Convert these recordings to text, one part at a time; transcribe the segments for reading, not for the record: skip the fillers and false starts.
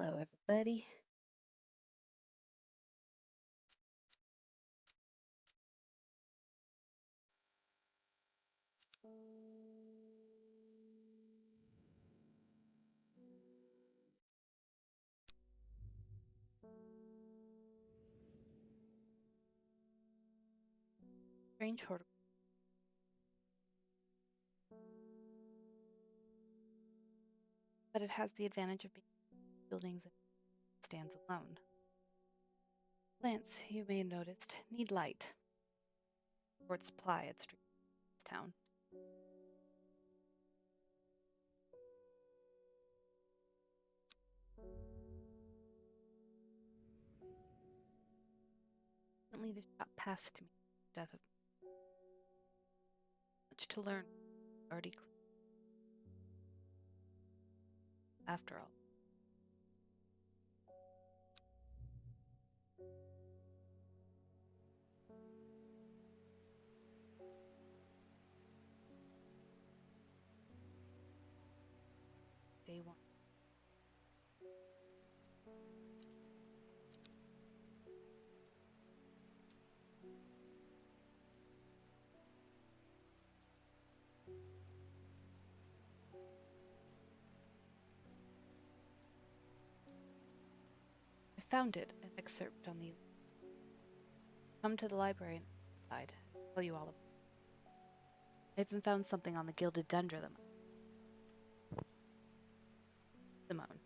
Hello, everybody. Strange horticulture, but it has the advantage of being buildings and stands alone. Plants, you may have noticed, need light for its supply at Street Town. Recently, the shop passed to me, the death of much to learn. Already clear. After all, day one. I found it, an excerpt on the. Come to the library and I'll tell you all about it. I even found something on the gilded dendron. Simone.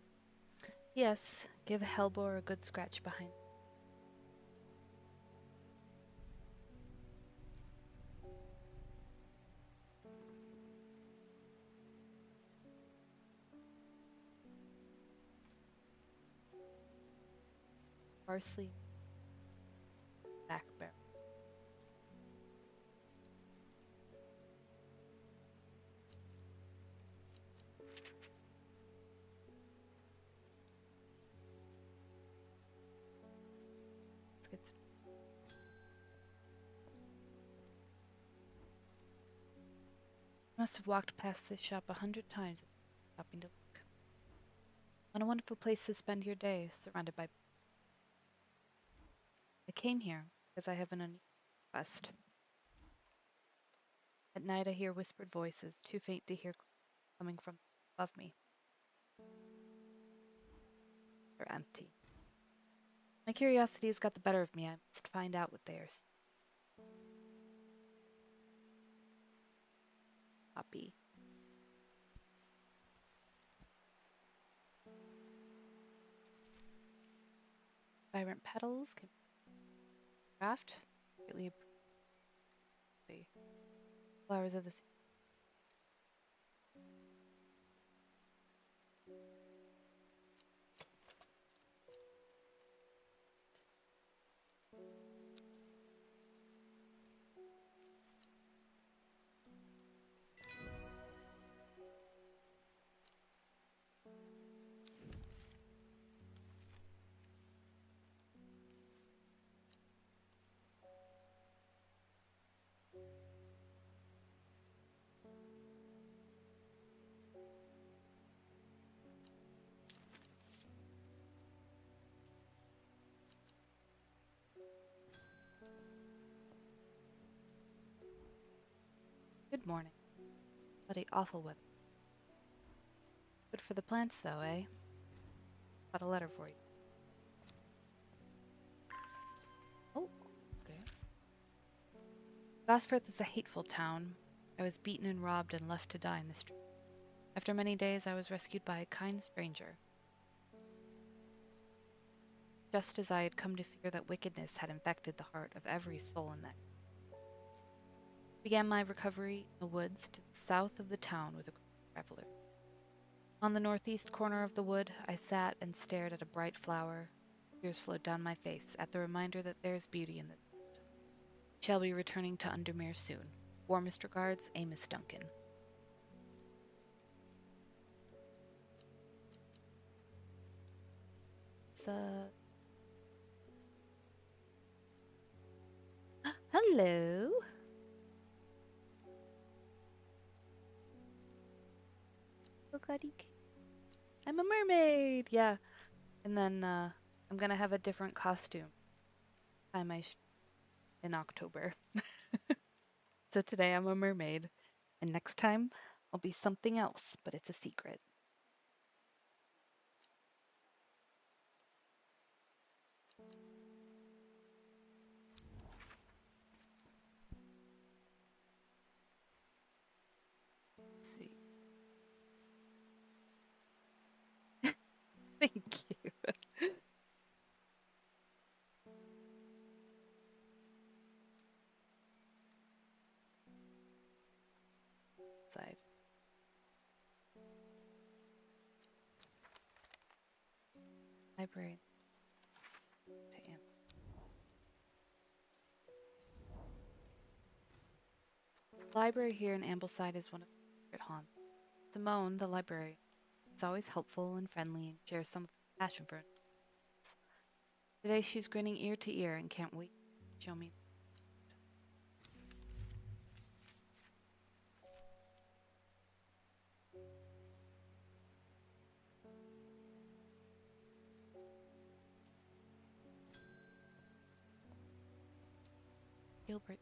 Yes, give Hellbore a good scratch behind. Parsley, back barrel. Let's get started. I must have walked past this shop 100 times, stopping to look. What a wonderful place to spend your day, surrounded by. I came here because I have an unusual request. At night I hear whispered voices, too faint to hear coming from above me. They're empty. My curiosity has got the better of me. I must find out what they are. Copy. Vibrant petals can craft. Greatly appreciate flowers of the sea. Good morning. Bloody awful weather. Good for the plants, though, eh? Got a letter for you. Oh, okay. Gosforth is a hateful town. I was beaten and robbed and left to die in the street. After many days, I was rescued by a kind stranger. Just as I had come to fear that wickedness had infected the heart of every soul in that. Began my recovery in the woods to the south of the town with a group of revelers. On the northeast corner of the wood, I sat and stared at a bright flower. Tears flowed down my face at the reminder that there is beauty in the world. Shall be returning to Undermere soon. Warmest regards, Amos Duncan. Hello. So glad you came. I'm a mermaid. Yeah. And then I'm gonna have a different costume time in October. So today I'm a mermaid, and next time I'll be something else, but it's a secret. Let's see. Thank you. Side. Library to Anne. The library here in Ambleside is one of my favorite haunts. Simone, the librarian, is always helpful and friendly and shares some of her passion for it. Today she's grinning ear to ear and can't wait to show me. Gilbert.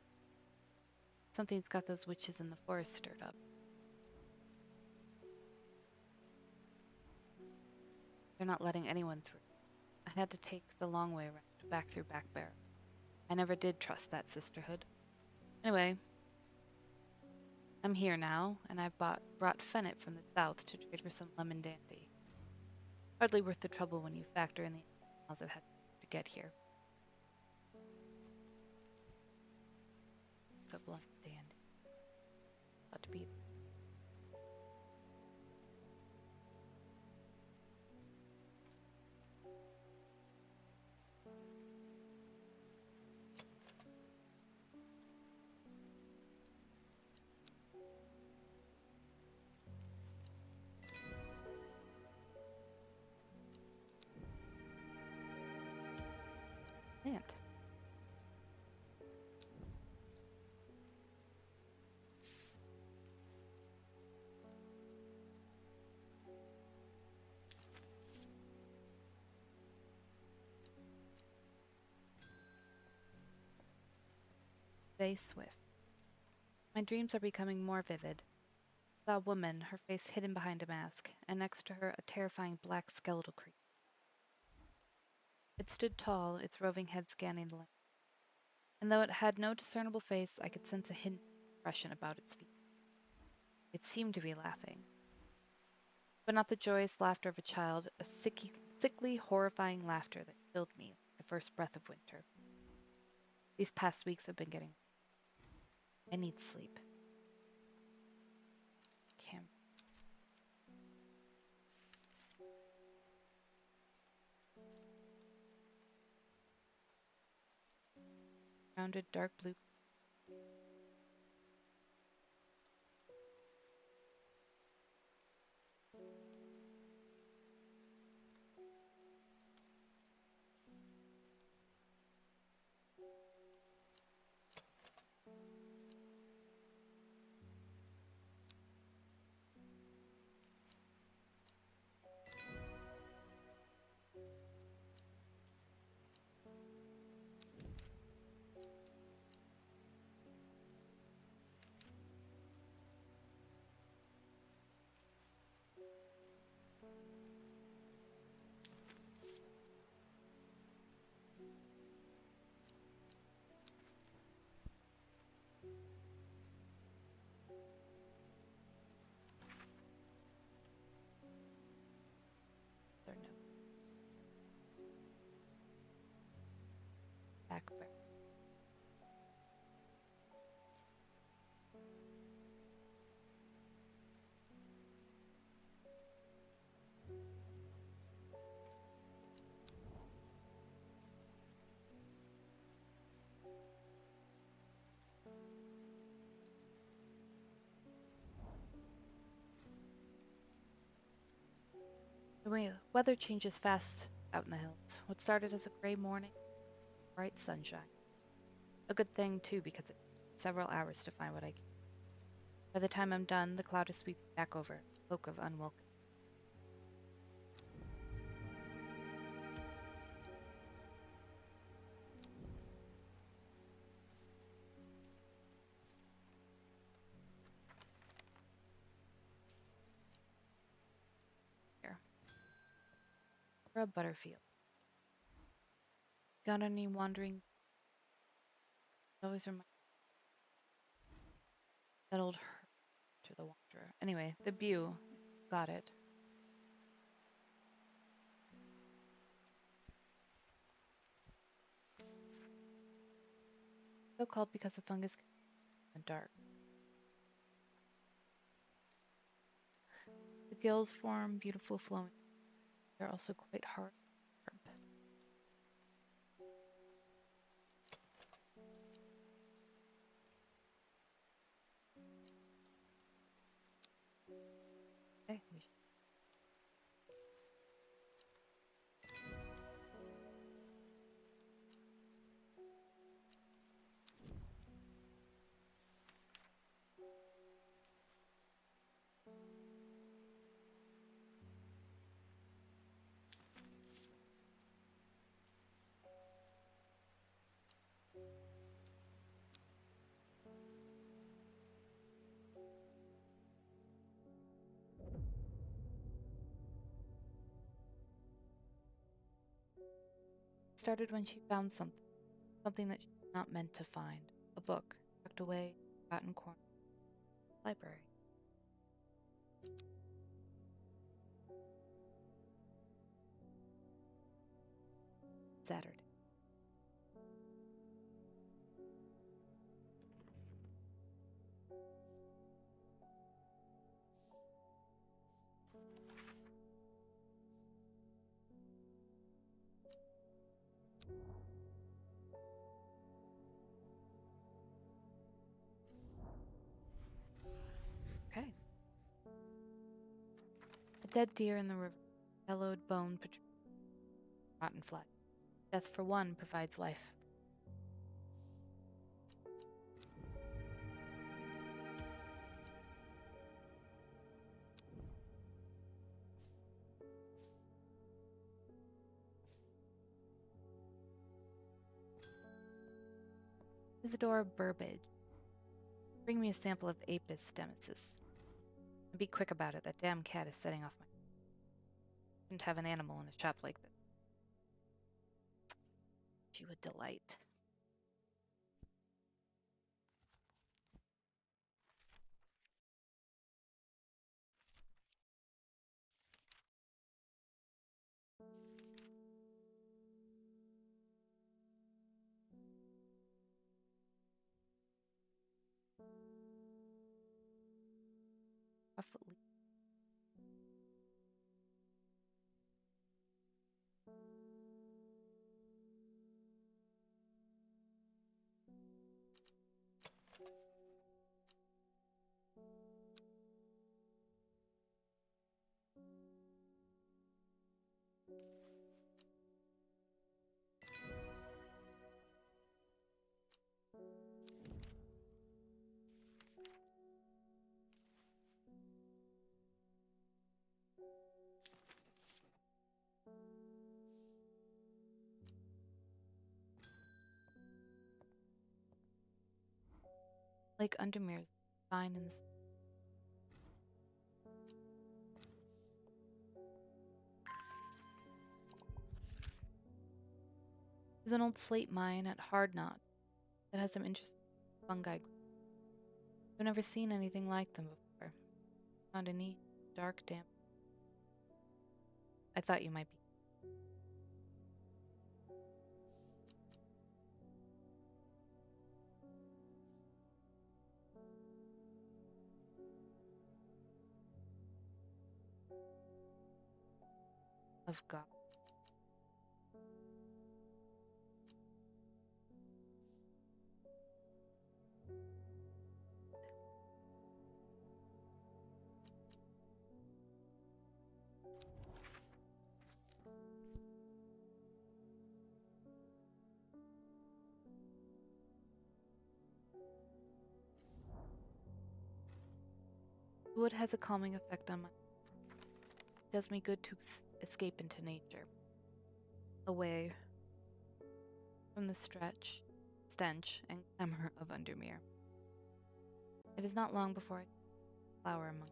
Something's got those witches in the forest stirred up. They're not letting anyone through. I had to take the long way around, back through Back Barrow. I never did trust that sisterhood. Anyway, I'm here now, and I've brought Fennec from the south to trade for some lemon dandy. Hardly worth the trouble when you factor in the miles I've had to get here. But lemon dandy. Ought to be. Plant. Very swift. My dreams are becoming more vivid. I saw a woman, her face hidden behind a mask, and next to her a terrifying black skeletal creature. It stood tall, its roving head scanning the land. And though it had no discernible face, I could sense a hidden expression about its feet. It seemed to be laughing. But not the joyous laughter of a child, a sickly, horrifying laughter that filled me like the first breath of winter. These past weeks have been getting. I need sleep. Cam. Rounded dark blue. Or no. Back barrel. The weather changes fast out in the hills. What started as a gray morning, bright sunshine. A good thing, too, because it took several hours to find what I can. By the time I'm done, the cloud is sweeping back over, a cloak of unwelcome. or a butterfield. Got any wandering? Always remind that old her to the wanderer. Anyway, the Bew. Got it. So called because the fungus can be in the dark. The gills form beautiful flowing. They're also quite hard. Okay, started when she found something that she was not meant to find. A book, tucked away in a forgotten corner of the library. Saturday. Okay. A dead deer in the river, yellowed bone protruding, rotten flesh. Death for one provides life. Isadora Burbage. Bring me a sample of Apis demesis. And be quick about it. That damn cat is setting off my... Shouldn't have an animal in a shop like this. She would delight. Roughly. Lake Undermere's fine in the... There's an old slate mine at Hard Knot that has some interesting fungi. I've never seen anything like them before. Found a neat, dark, damp. I thought you might be. Of God. The wood has a calming effect on my... It does me good to escape into nature. Away from the stench, and clamor of Undermere. It is not long before I flower among...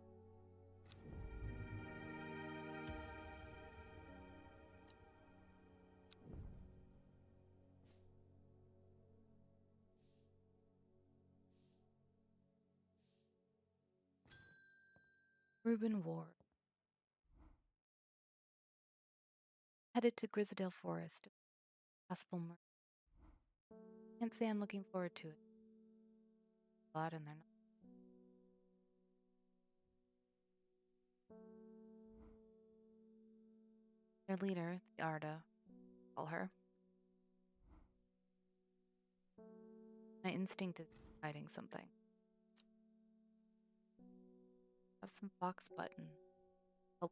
Reuben Ward headed to Grisdale Forest. Possible murder. Can't say I'm looking forward to it. A lot and they're not. Their leader, the Arda, call her. My instinct is hiding something. Have some fox button. Help.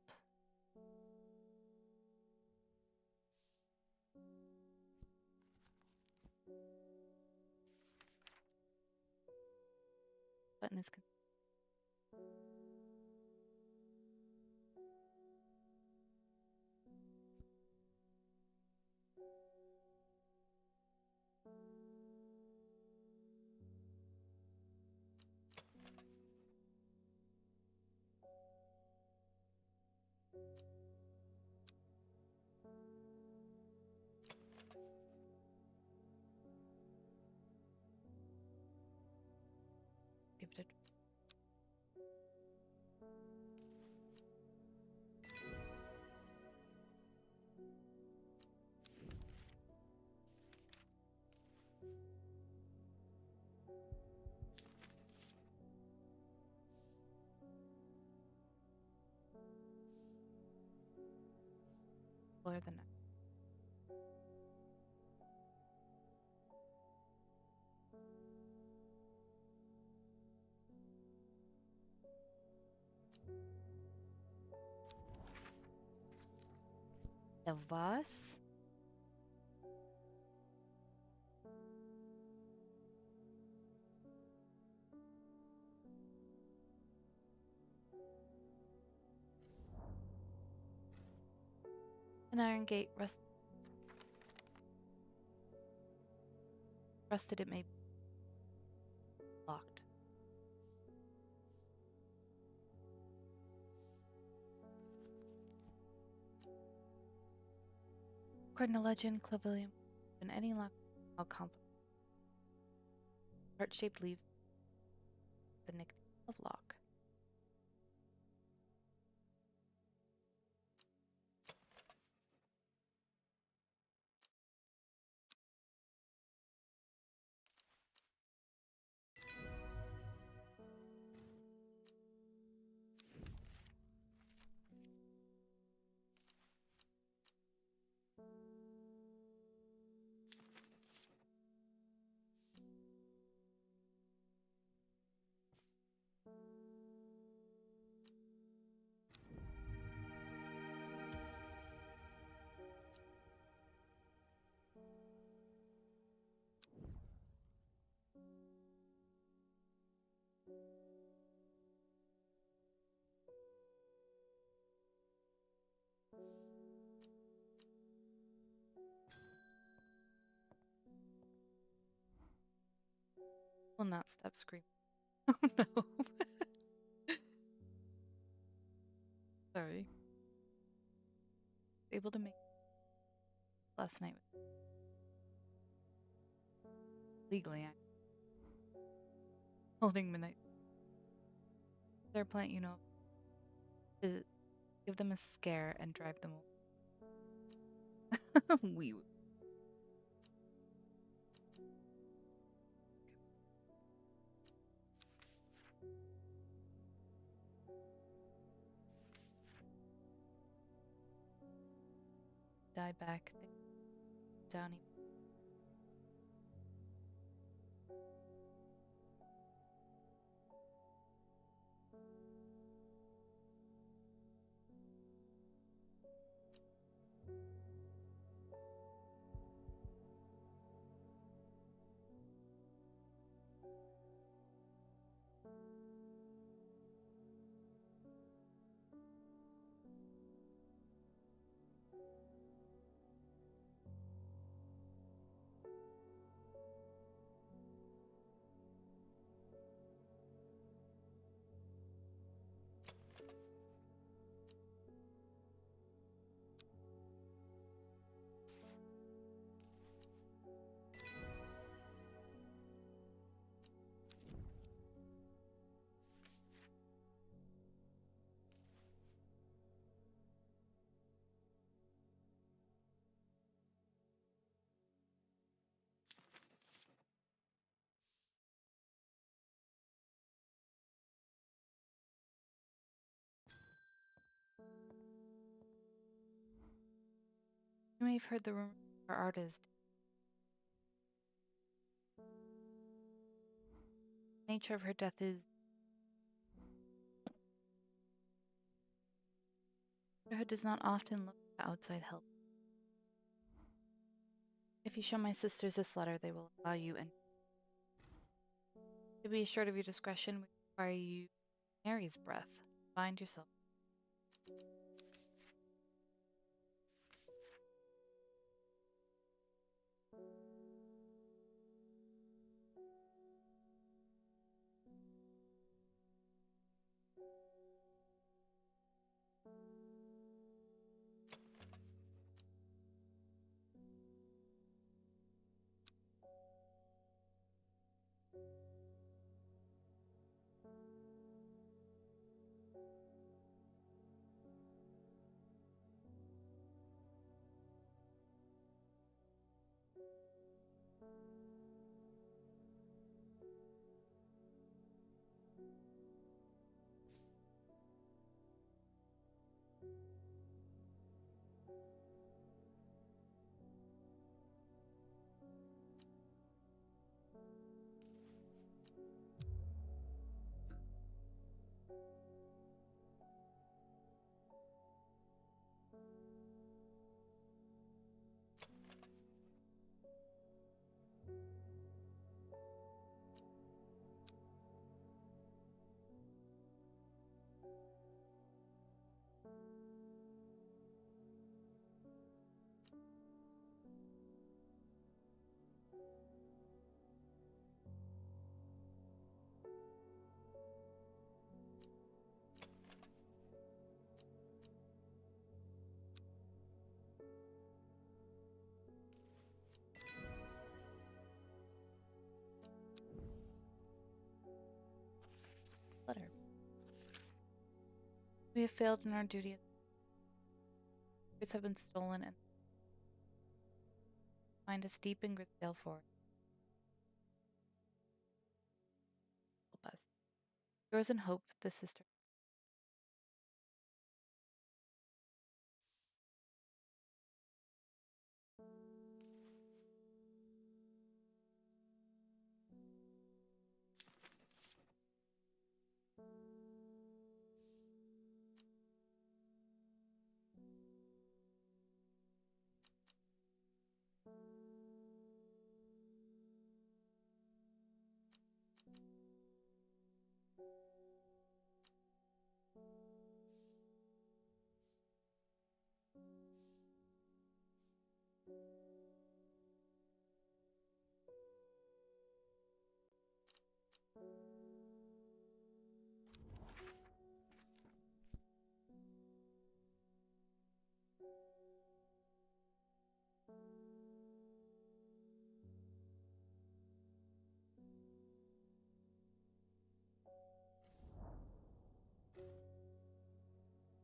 Button is give it a explore the next. The was? An iron gate rusted, it may be locked. According to legend, Clavilium in any lock how complicated. Heart-shaped leaves the nickname of lock. Will not stop screaming. Oh no. Sorry. Able to make last night legally holding midnight. Their plant, to give them a scare and drive them away. We die back down. You may have heard the rumor our artist. The nature of her death is. Motherhood does not often look for outside help. If you show my sisters this letter, they will allow you and to be assured of your discretion, we require you Mary's breath. Find yourself. Letter. We have failed in our duty. Secrets have been stolen and find us deep in Grisdale Forest. Help us. Yours in hope, the sister.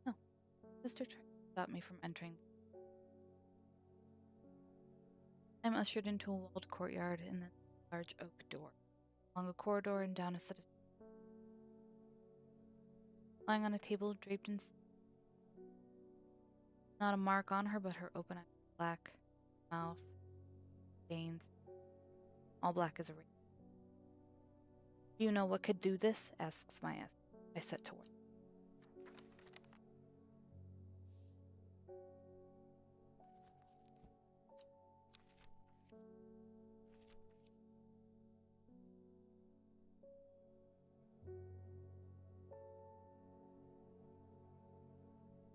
No. Sister tried to stop me from entering. I'm ushered into a walled courtyard and then a large oak door, along a corridor and down a set of lying on a table draped in not a mark on her, but her open eyes, black mouth, veins, all black as a rain. Do you know what could do this? Asks Maya. I set to work.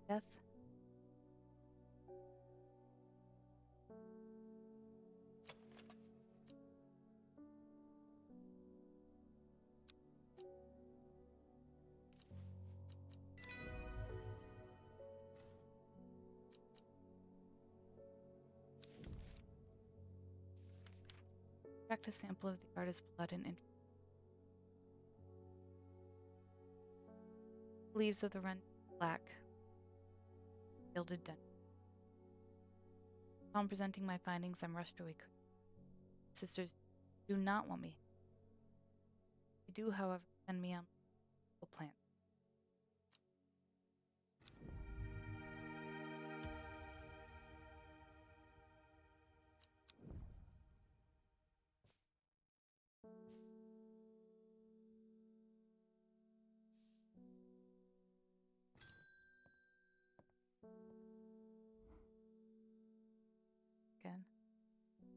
Death. Extract a sample of the artist's blood and leaves of the wren black, gilded dent. Upon presenting my findings, I'm rushed away. Sisters do not want me. They do, however, send me on a plan.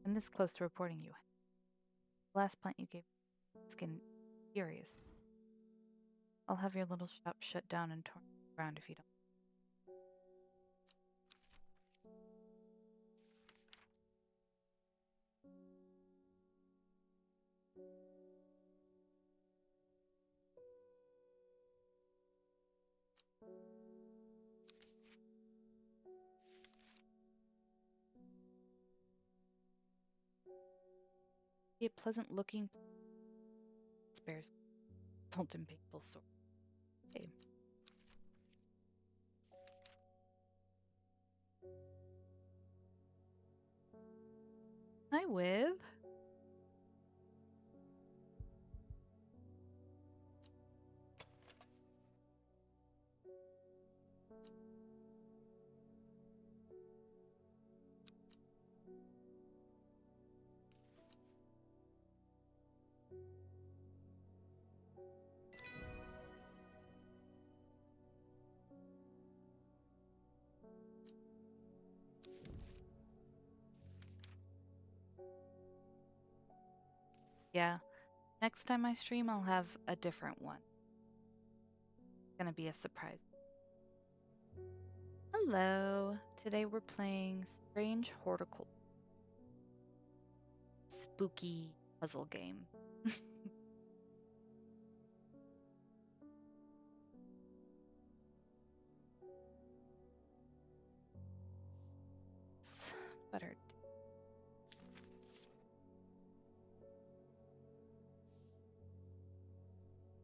I'm this close to reporting you. The last plant you gave skin furious. I'll have your little shop shut down and torn to the ground if you don't. Be a pleasant looking spares result in painful sore. Okay. Hi, Viv. Yeah. Next time I stream, I'll have a different one. It's gonna be a surprise. Hello. Today we're playing Strange Horticulture. Spooky puzzle game. Buttered.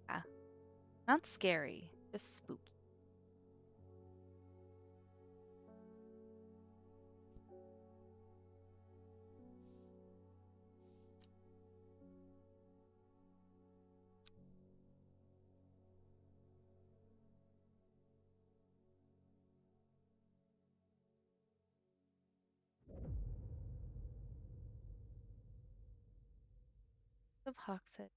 Yeah. Not scary, just spooky. Of Hoxit,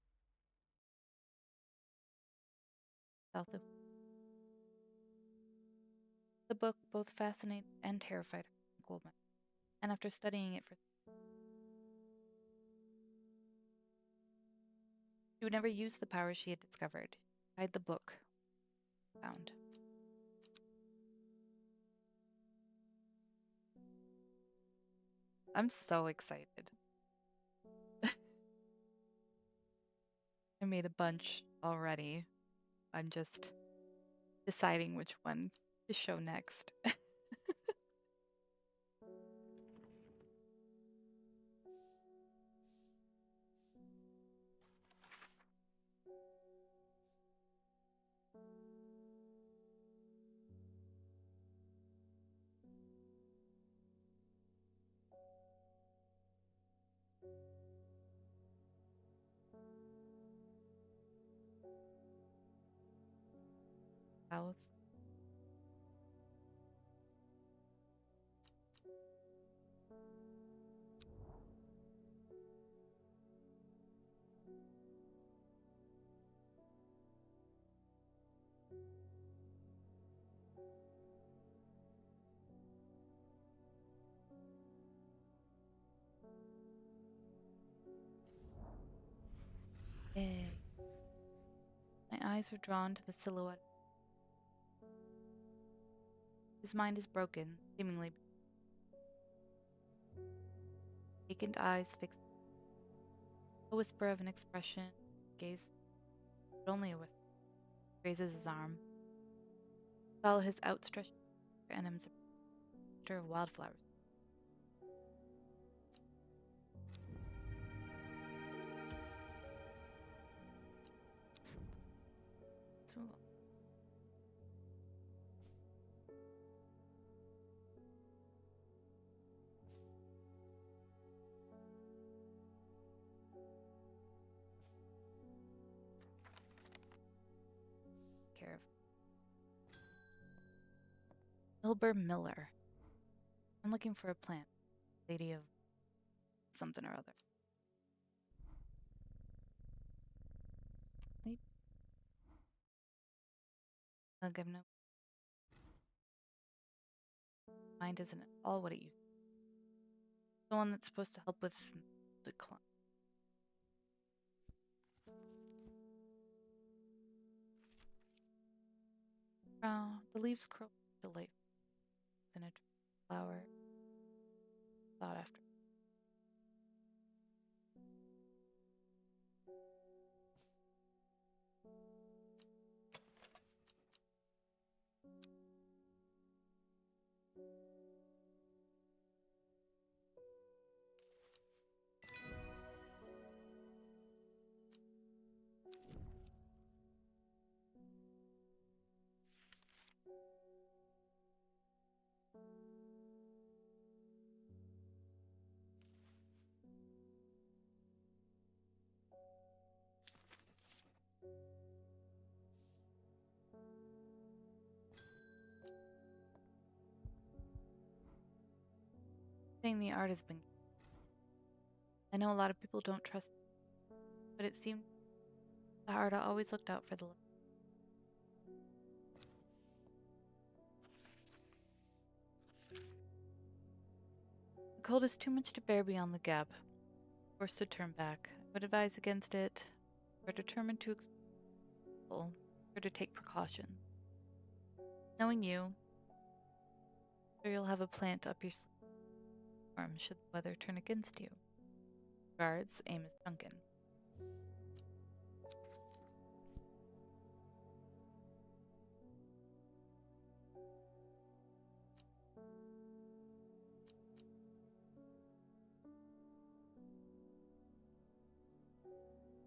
south of the book, both fascinated and terrified Goldman. And after studying it for she would never use the power she had discovered. Hide the book found. I'm so excited. I made a bunch already. I'm just deciding which one to show next. South. Yay. My eyes are drawn to the silhouette. His mind is broken, seemingly. Vacant eyes fixed. A whisper of an expression, gaze, but only a whisper. Raises his arm. Follow his outstretched and him of wildflowers. Let's move on. Care of Wilbur Miller. I'm looking for a plant. Lady of something or other. Sleep. I'll give no. Mind isn't at all what it used to be. The one that's supposed to help with decline. The leaves curl delightful in a flower sought after. Saying the art has been. I know a lot of people don't trust, but it seemed the art always looked out for the. The cold is too much to bear beyond the gap. Forced to turn back. I would advise against it. We're determined to explore, or to take precaution. Knowing you, sure you'll have a plant up your arm should the weather turn against you. Regards, Amos Duncan.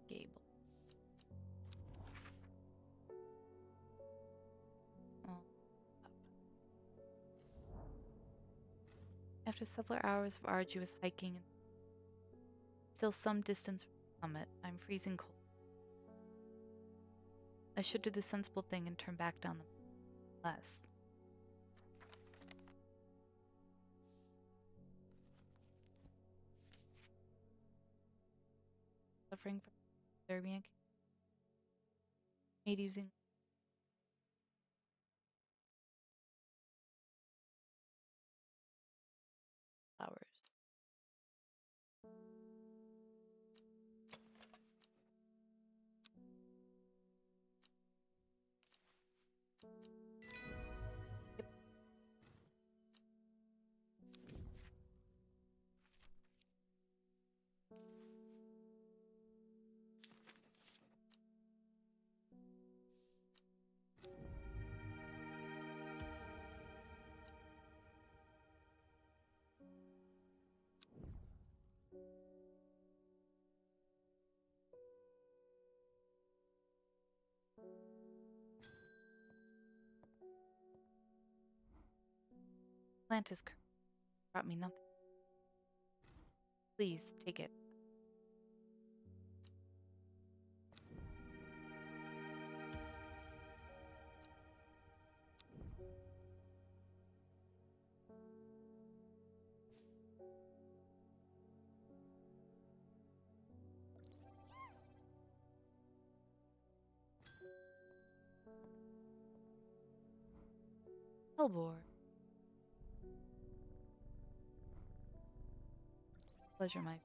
Gable. Oh, up. After several hours of arduous hiking and still some distance from the summit, I'm freezing cold. I should do the sensible thing and turn back down the less. Suffering from Serbian made using flowers. Plant has brought me nothing. Please take it. Hellbore. Pleasure, Mike.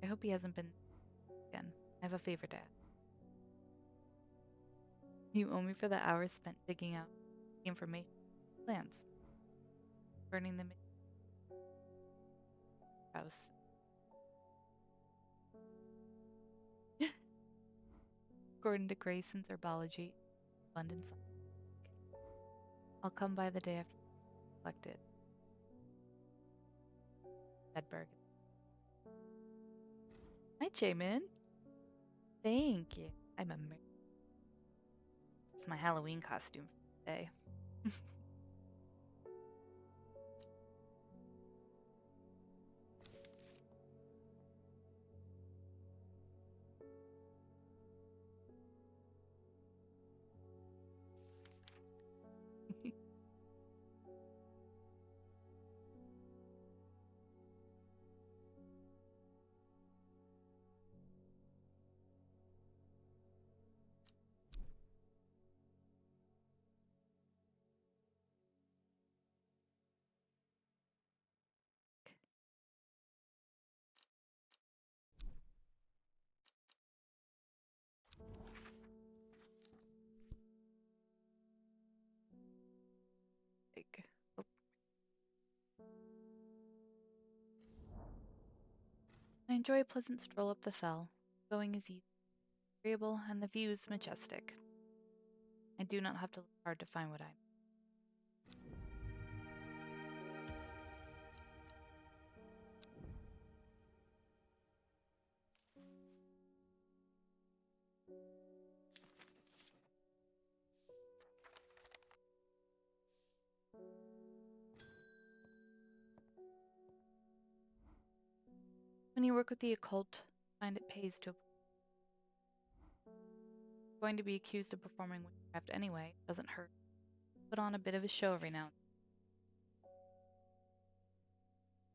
I hope he hasn't been again. I have a favor to ask. You owe me for the hours spent digging out the information plants, burning them in your house. According to Grayson's herbology, abundance. I'll come by the day after I collect it. Edberg. Hi, Jamin. Thank you. I'm a It's my Halloween costume for today. I enjoy a pleasant stroll up the fell. Going is easy, agreeable, and the view is majestic. I do not have to look hard to find what I'm. When you work with the occult, find it pays to. Going to be accused of performing witchcraft anyway, doesn't hurt. Put on a bit of a show every now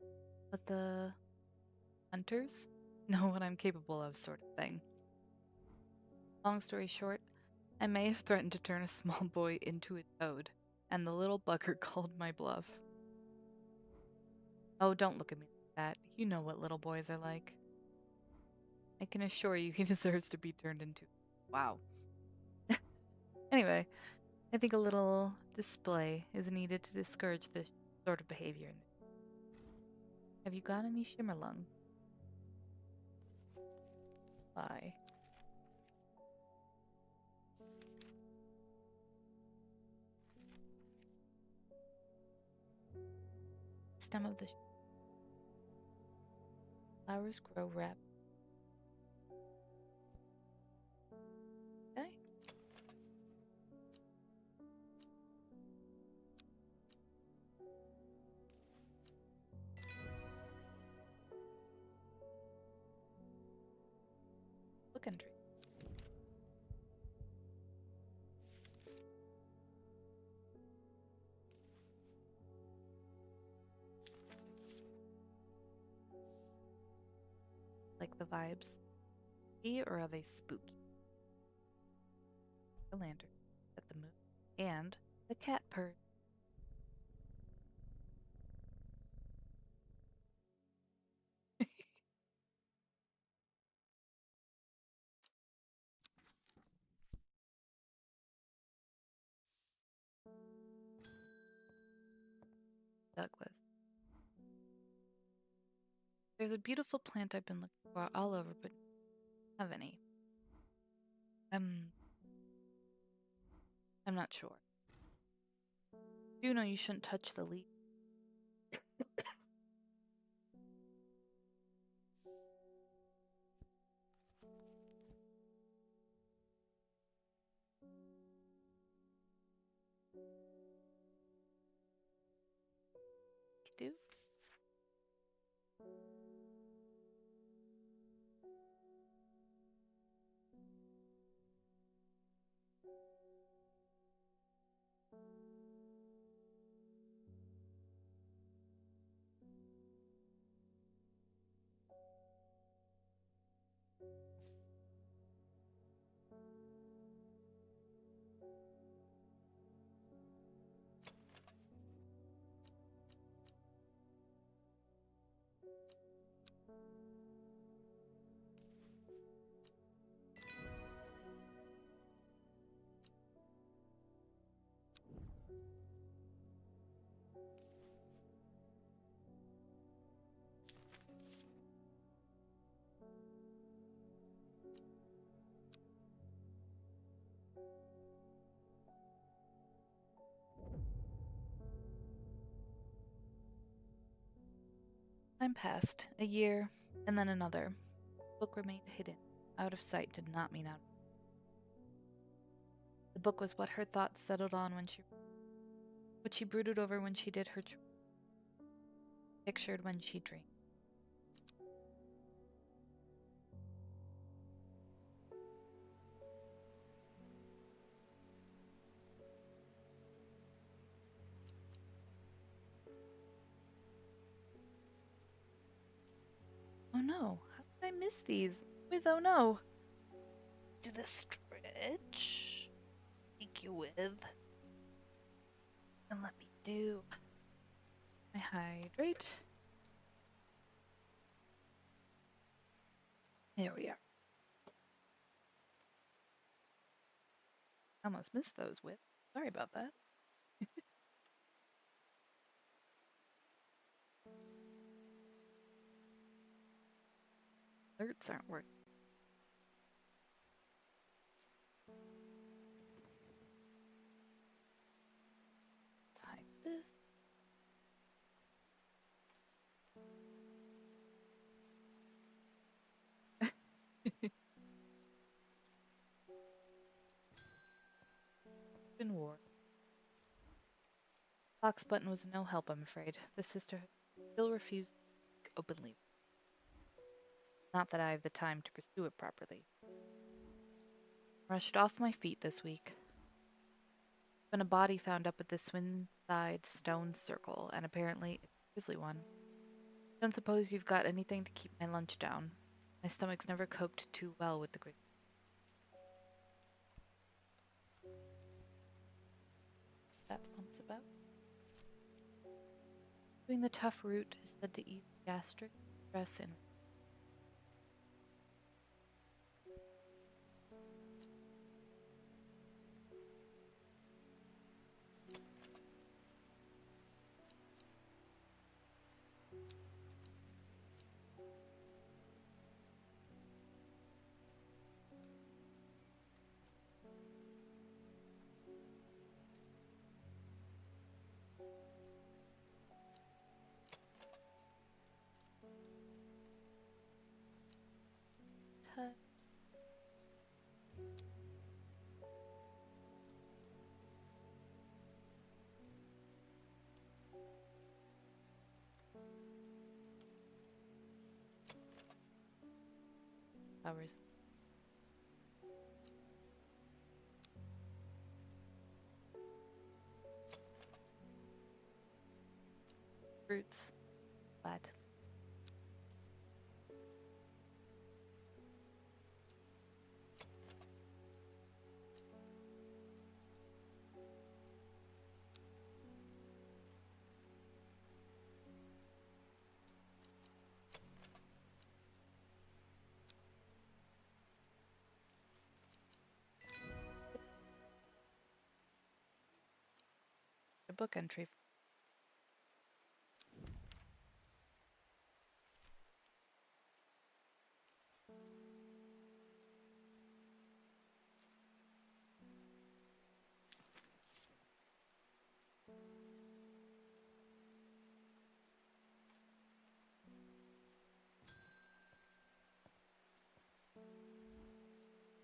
and then. Let the hunters know what I'm capable of, sort of thing. Long story short, I may have threatened to turn a small boy into a toad, and the little bugger called my bluff. Oh, don't look at me like that. You know what little boys are like. I can assure you he deserves to be turned into. Wow. Anyway, I think a little display is needed to discourage this sort of behavior. Have you got any shimmerlung? Bye. Stem of the flowers grow rapidly. Okay. Book entry. Like the vibes? Or are they spooky? The lantern at the moon and the cat purr. Douglas. There's a beautiful plant I've been looking for all over, but don't have any. I'm not sure. You know you shouldn't touch the leaf. Do? Time passed, a year, and then another. The book remained hidden. Out of sight did not mean out. The book was what her thoughts settled on what she brooded over when she did her pictured when she dreamed. Oh no, how did I miss these? With oh no. Do the stretch. Take you with. And let me do. I hydrate. There we are. I almost missed those with. Sorry about that. Alerts aren't working. Let's hide this. Been war. Box button was no help, I'm afraid. The sisterhood still refused to speak openly. Not that I have the time to pursue it properly. Rushed off my feet this week. Been a body found up at the Swinside Stone Circle, and apparently it's a grisly one. Don't suppose you've got anything to keep my lunch down. My stomach's never coped too well with the grit. That's pumps about. Doing the tough route is said to ease gastric stress and touch. Flowers. Fruits. Glad. A book entry.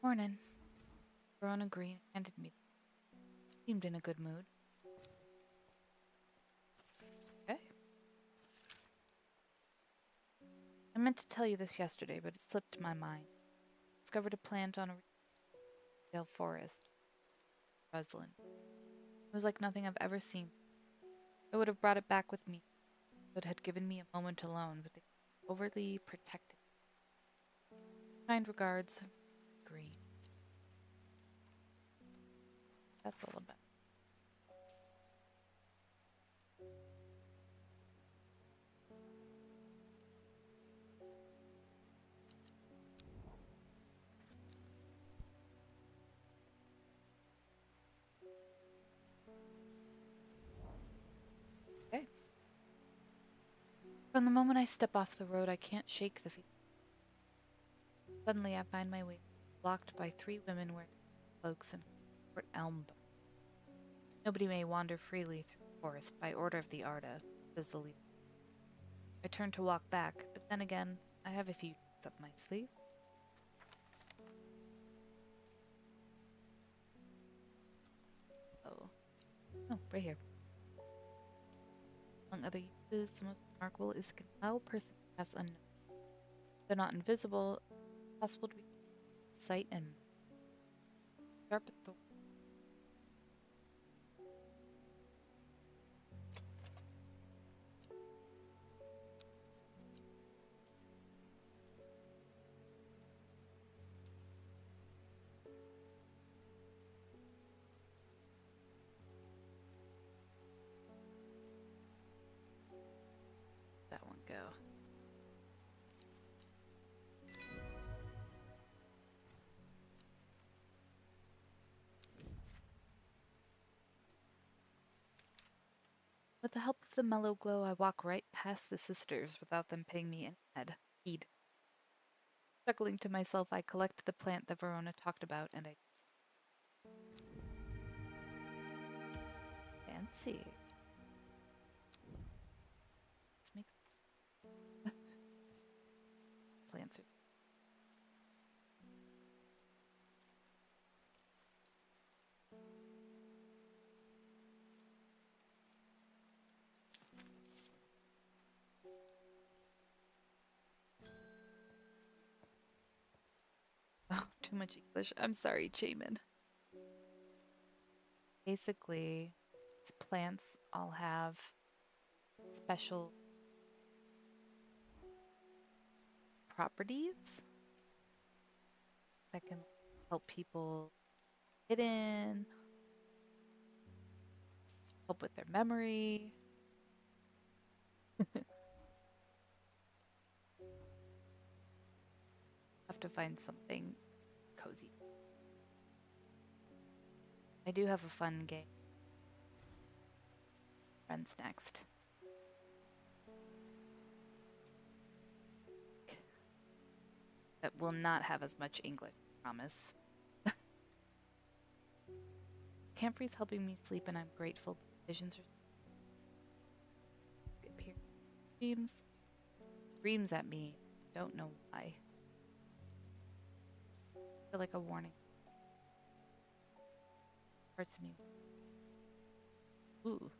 Morning. Verona Green handed me. Seemed in a good mood. Okay. I meant to tell you this yesterday, but it slipped my mind. Discovered a plant on a real forest. Roslyn. It was like nothing I've ever seen. I would have brought it back with me, but had given me a moment alone with the overly protective. Kind regards, Green. That's a little bit. Okay. From the moment I step off the road, I can't shake the feeling. Suddenly, I find my way blocked by three women wearing cloaks and short elm. Nobody may wander freely through the forest by order of the Arda, says the leader. I turn to walk back, but then again, I have a few tricks up my sleeve. Oh, right here. Among other uses, the most remarkable is can allow a person to pass unknown. They're not invisible, possible to be sight and sharp thorn. That one go. With the help of the mellow glow, I walk right past the sisters without them paying me any heed. Chuckling to myself, I collect the plant that Verona talked about, and I fancy. This makes plants are. Oh, too much English. I'm sorry, Chaman. Basically, these plants all have special properties that can help people hidden, help with their memory. Have to find something cozy. I do have a fun game. Friends next. That will not have as much English, I promise. Camphor's helping me sleep, and I'm grateful. Visions are dreams. Screams at me. Don't know why. I feel like a warning. Parts of me. Ooh.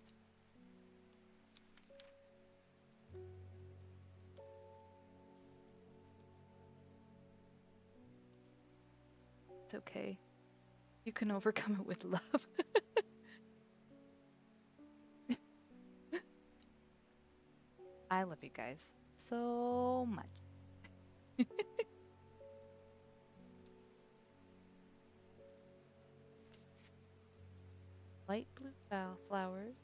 It's okay. You can overcome it with love. I love you guys so much. Light blue flowers.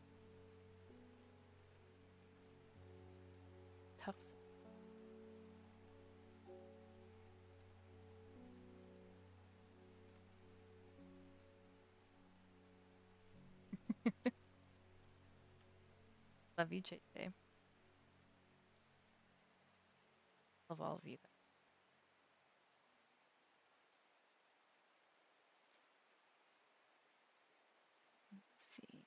Tufts. Love you, JJ. Love all of you guys. Let's see.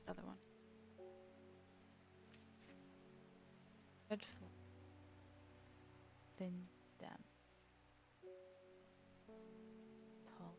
Other one. Red flower. Thin stem. Tall.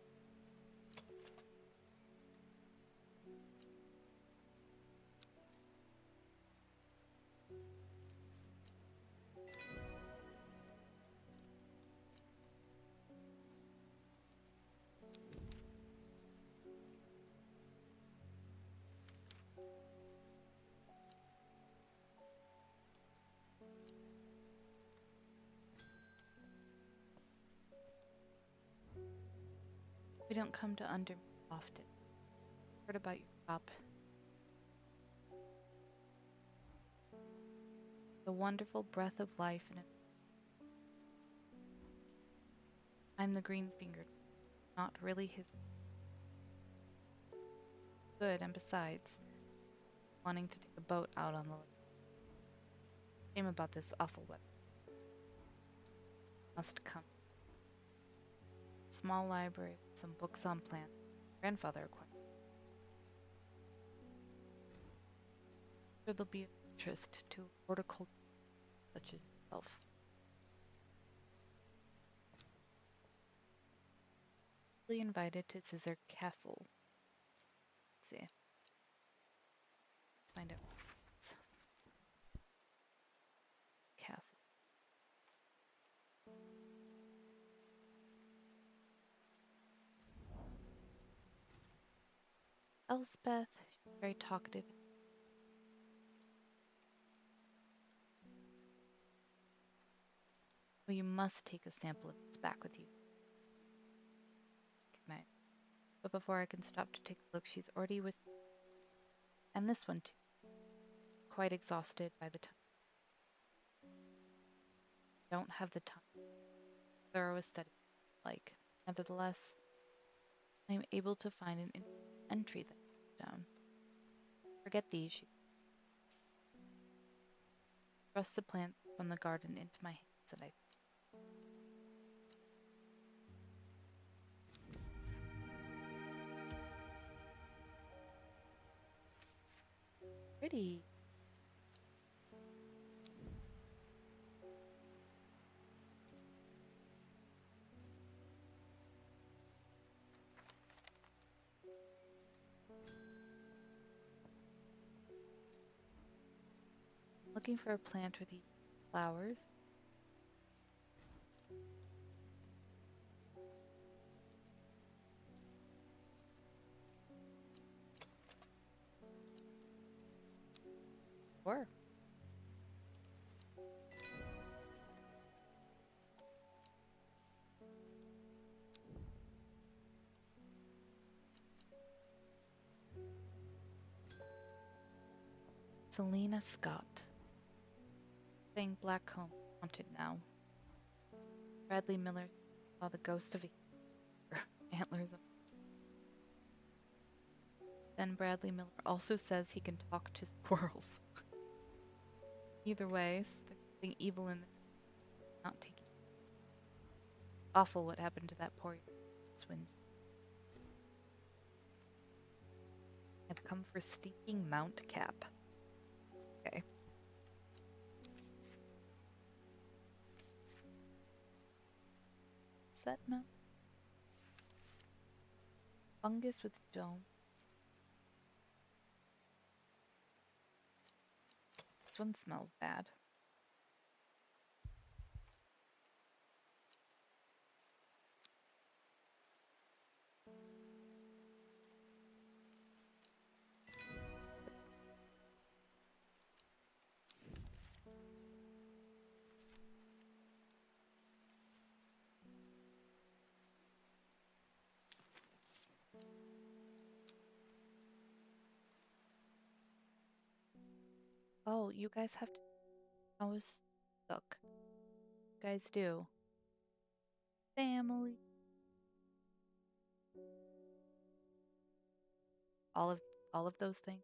We don't come to Under often. Heard about your shop. The wonderful breath of life in it. I'm the green-fingered, not really his. Good, and besides, wanting to take a boat out on the lake. Shame about this awful weather. Must come. Small library with some books on plants. Grandfather acquired. Sure there'll be interest to horticulture such as yourself. Really invited to Scissor Castle. Let's see. Find out. Castle. Elspeth, she's very talkative. Well, you must take a sample of this back with you. Good night. But before I can stop to take a look, she's already with. And this one too. Quite exhausted by the time. Don't have the time. Thorough study. Like, nevertheless, I am able to find an entry that goes down. Forget these. She thrusts the plant from the garden into my hands, and I. Pretty. Looking for a plant with flowers. Sure. Selena Scott. Saying Blackcomb haunted now. Bradley Miller saw the ghost of a antlers. Then Bradley Miller also says he can talk to squirrels. Either way, something evil in not taking. Awful what happened to that poor twins. I've come for stinking Mount Cap. Okay. Set mount? Fungus with dome. This one smells bad. Oh, you guys have to. I was stuck. You guys do. Family. All of those things.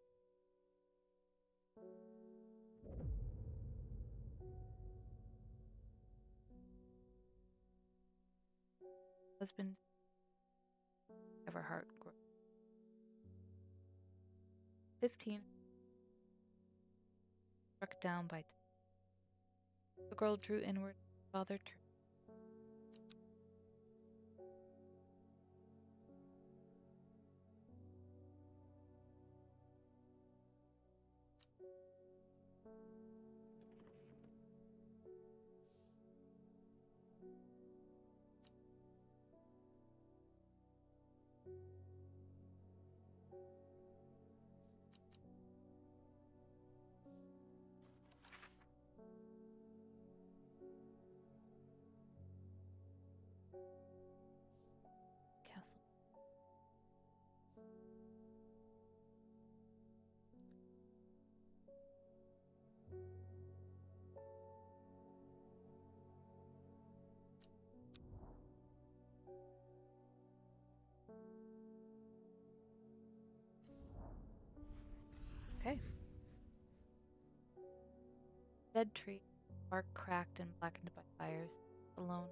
Husband. Everhart. 15. Struck down by. The girl drew inward. Father turned. Castle. Okay. Dead tree, bark cracked and blackened by fires, alone.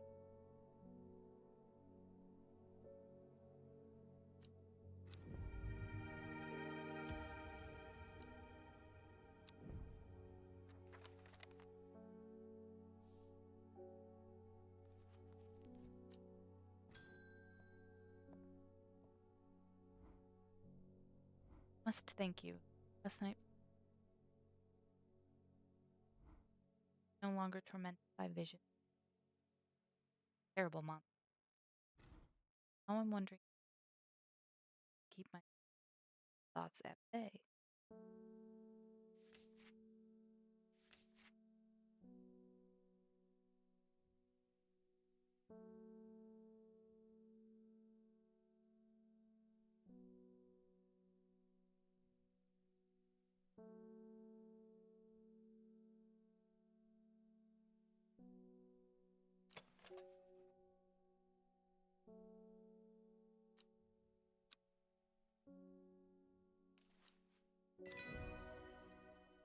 Must thank you. Last night, no longer tormented by vision. Terrible monster. Now I'm wondering to keep my thoughts at bay.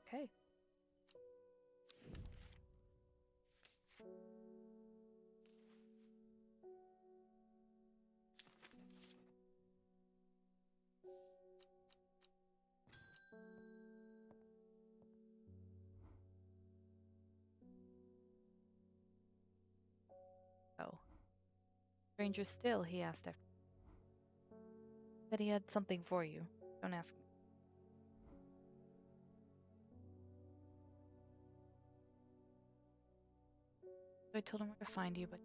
Okay. Oh. Stranger still, he asked after. Said he had something for you. Don't ask me. So I told him where to find you, but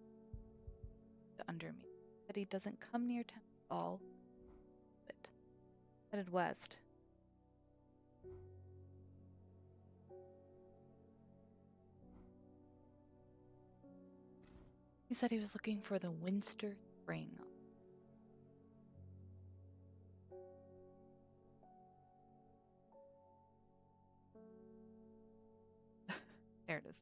under me. That he doesn't come near town at all. But headed west. He said he was looking for the Winster Spring. There it is.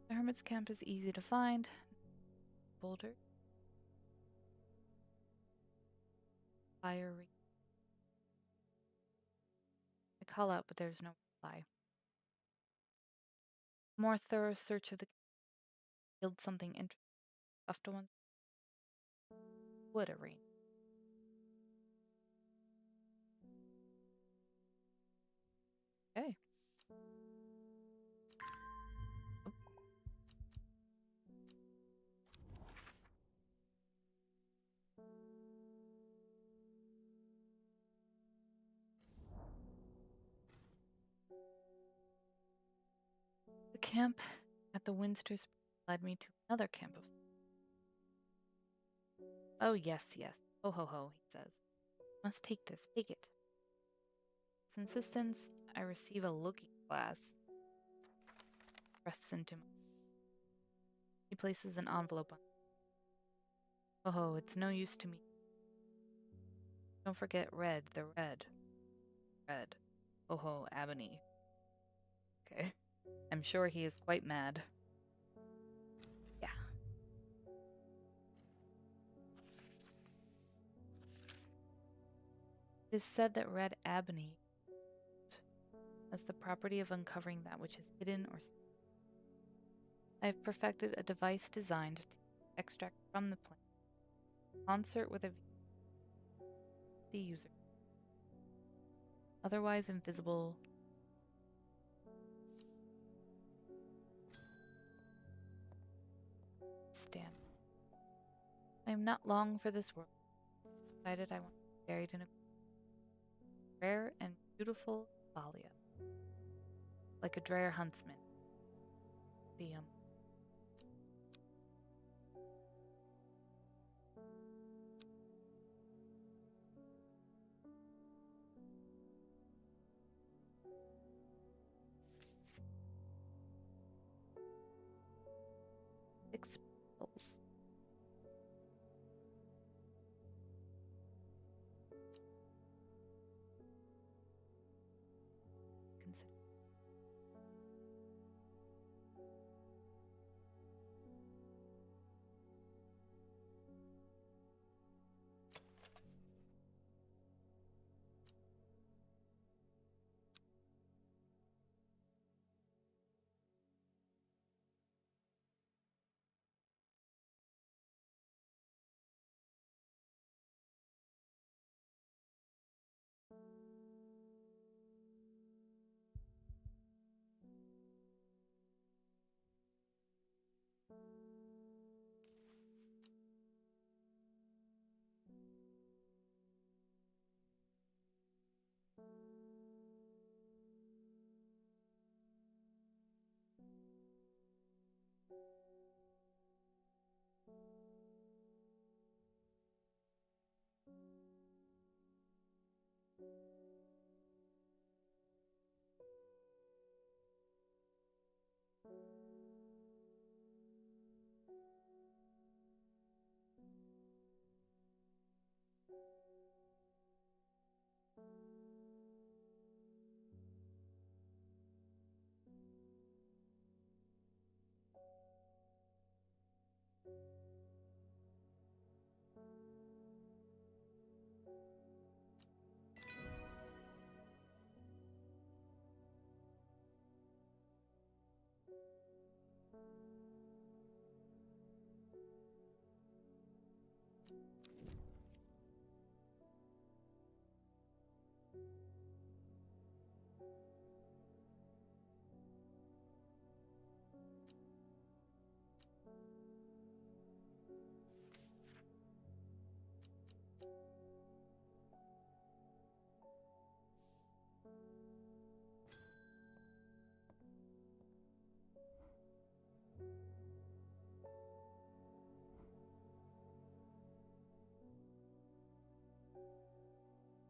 The hermit's camp is easy to find. Boulder. Fire ring. I call out, but there's no reply. More thorough search of the yield something interesting. After one wood arrange. Okay. The camp at the Winsters led me to another camp of. Oh, yes, yes. Ho, ho, ho, he says. Must take this. Take it. His insistence, I receive a looking glass. Thrusts into my. He places an envelope on. Oh, ho, it's no use to me. Don't forget red, the red. Red. Oh, ho, ebony. Okay. I'm sure he is quite mad. Yeah. It is said that red ebony has the property of uncovering that which is hidden or. I have perfected a device designed to extract from the plant, in concert with the user, otherwise invisible. Stand. I am not long for this world. Decided I want to be buried in a rare and beautiful thalia, like a drear huntsman. The six petals. Consider.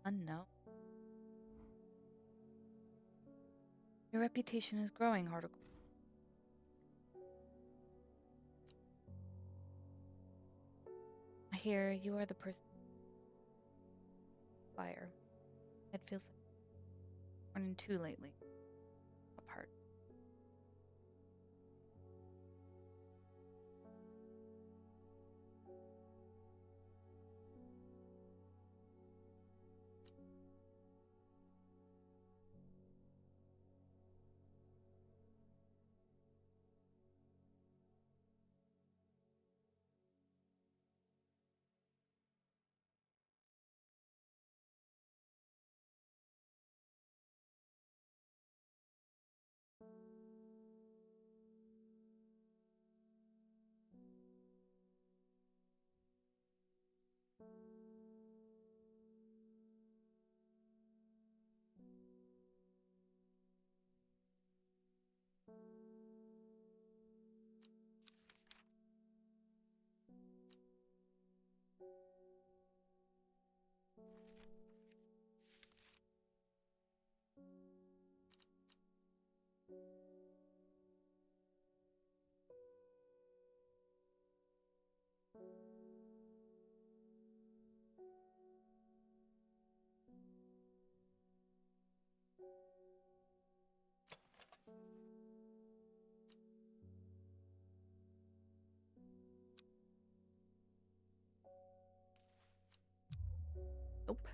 Unknown. Your reputation is growing, Horticulture. I hear you are the person fire. It feels like torn in two lately. Apart. Nope.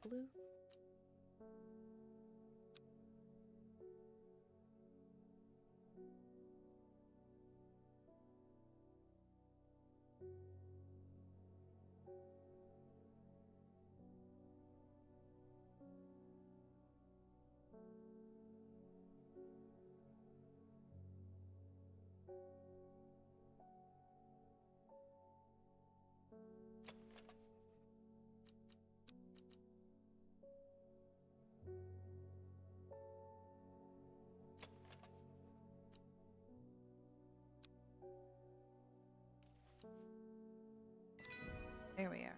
Blue. There we are.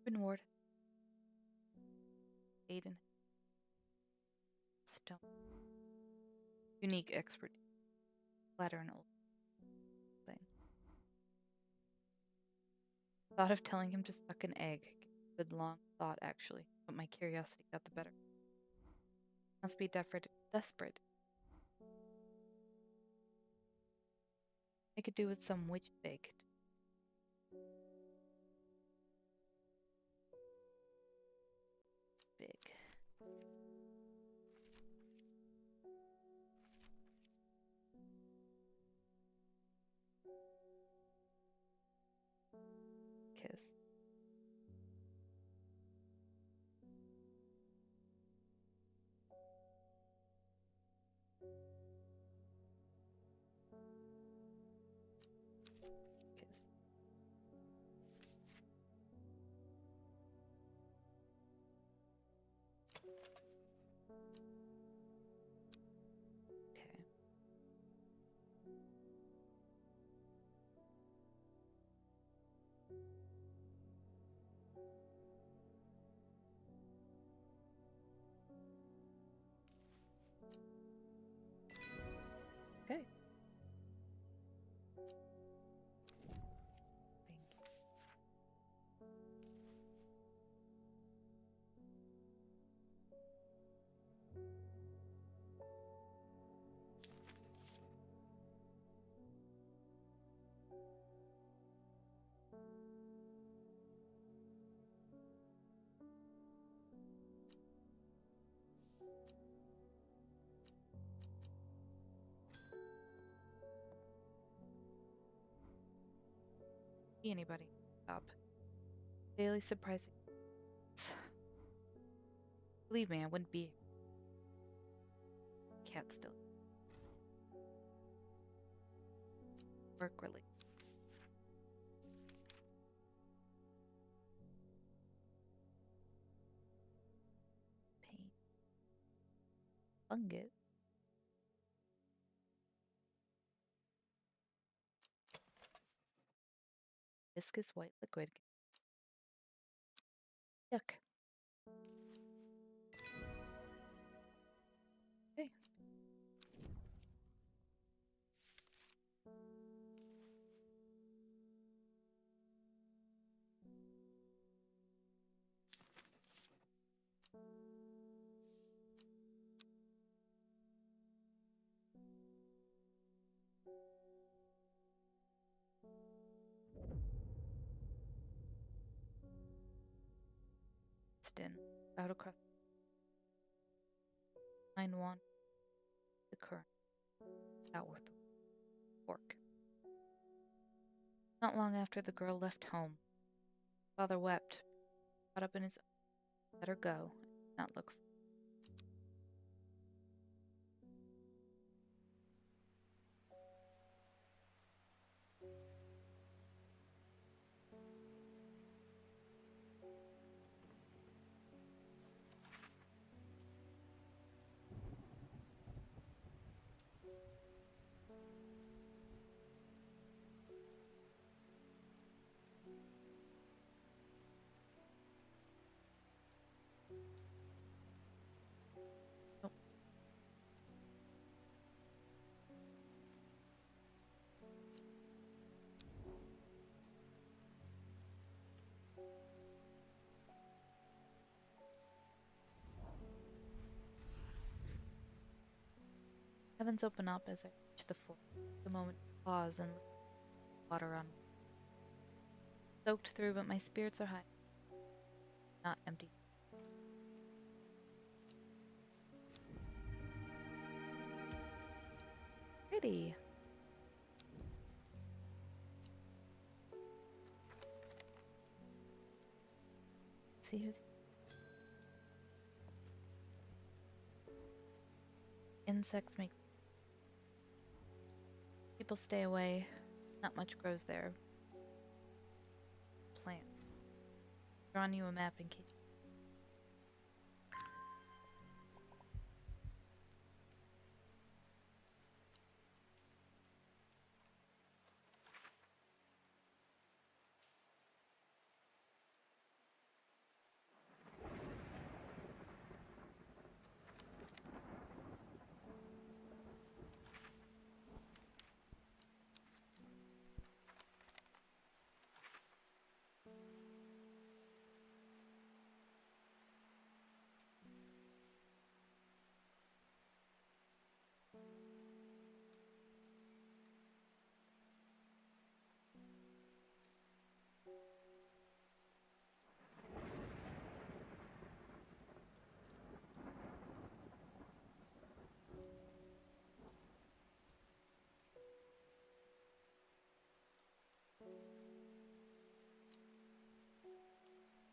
Open ward. Aiden. Stone. Unique expertise. Ladder and old thing. Thought of telling him to suck an egg. Good long thought, actually, but my curiosity got the better. Must be desperate. I could do with some witch baked. Big. Kiss. Kiss. Okay. Okay. Thank you. see anybody. Stop. Daily surprising. Believe me, I wouldn't be. Cat still. Work related. Pain. Fungus. Viscous white liquid. Yuck. Okay. In. Out across. Line one. The current. Out with the fork. Not long after the girl left home, father wept, caught up in his let her go, and not look. Oh. Heavens open up as I reach the fork. The moment to pause and let water on. Soaked through, but my spirits are high. Not empty. Pretty. See who's insects make people stay away. Not much grows there. Plant. Drawing you a map in case.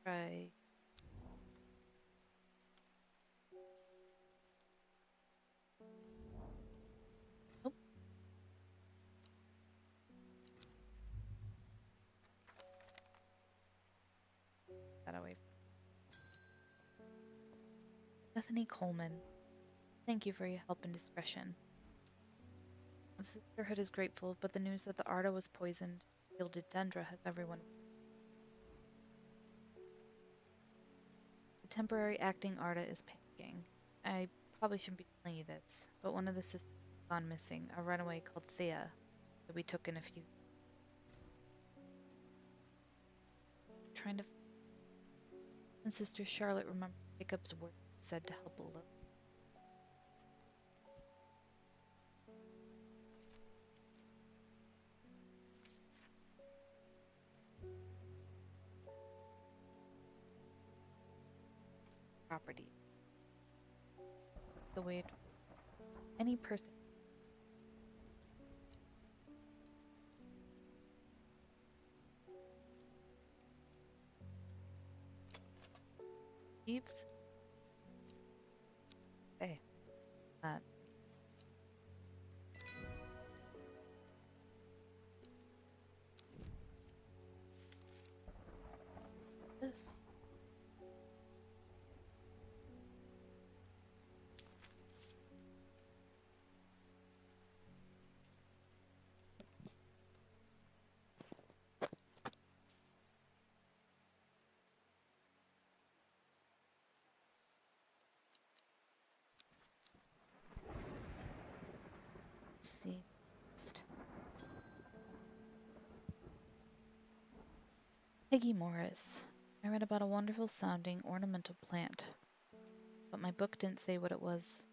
Try. Oh. That away. Bethany Coleman, thank you for your help and discretion. The sisterhood is grateful, but the news that the Arda was poisoned, yielded Dendra has everyone. The temporary acting Arda is panicking. I probably shouldn't be telling you this, but one of the sisters has gone missing, a runaway called Thea that we took in a few. Trying to. And Sister Charlotte remembered Jacob's word said to help alone. Property. The way any person leaves. Okay. That. This. Let's see. Next. Peggy Morris. I read about a wonderful sounding ornamental plant, but my book didn't say what it was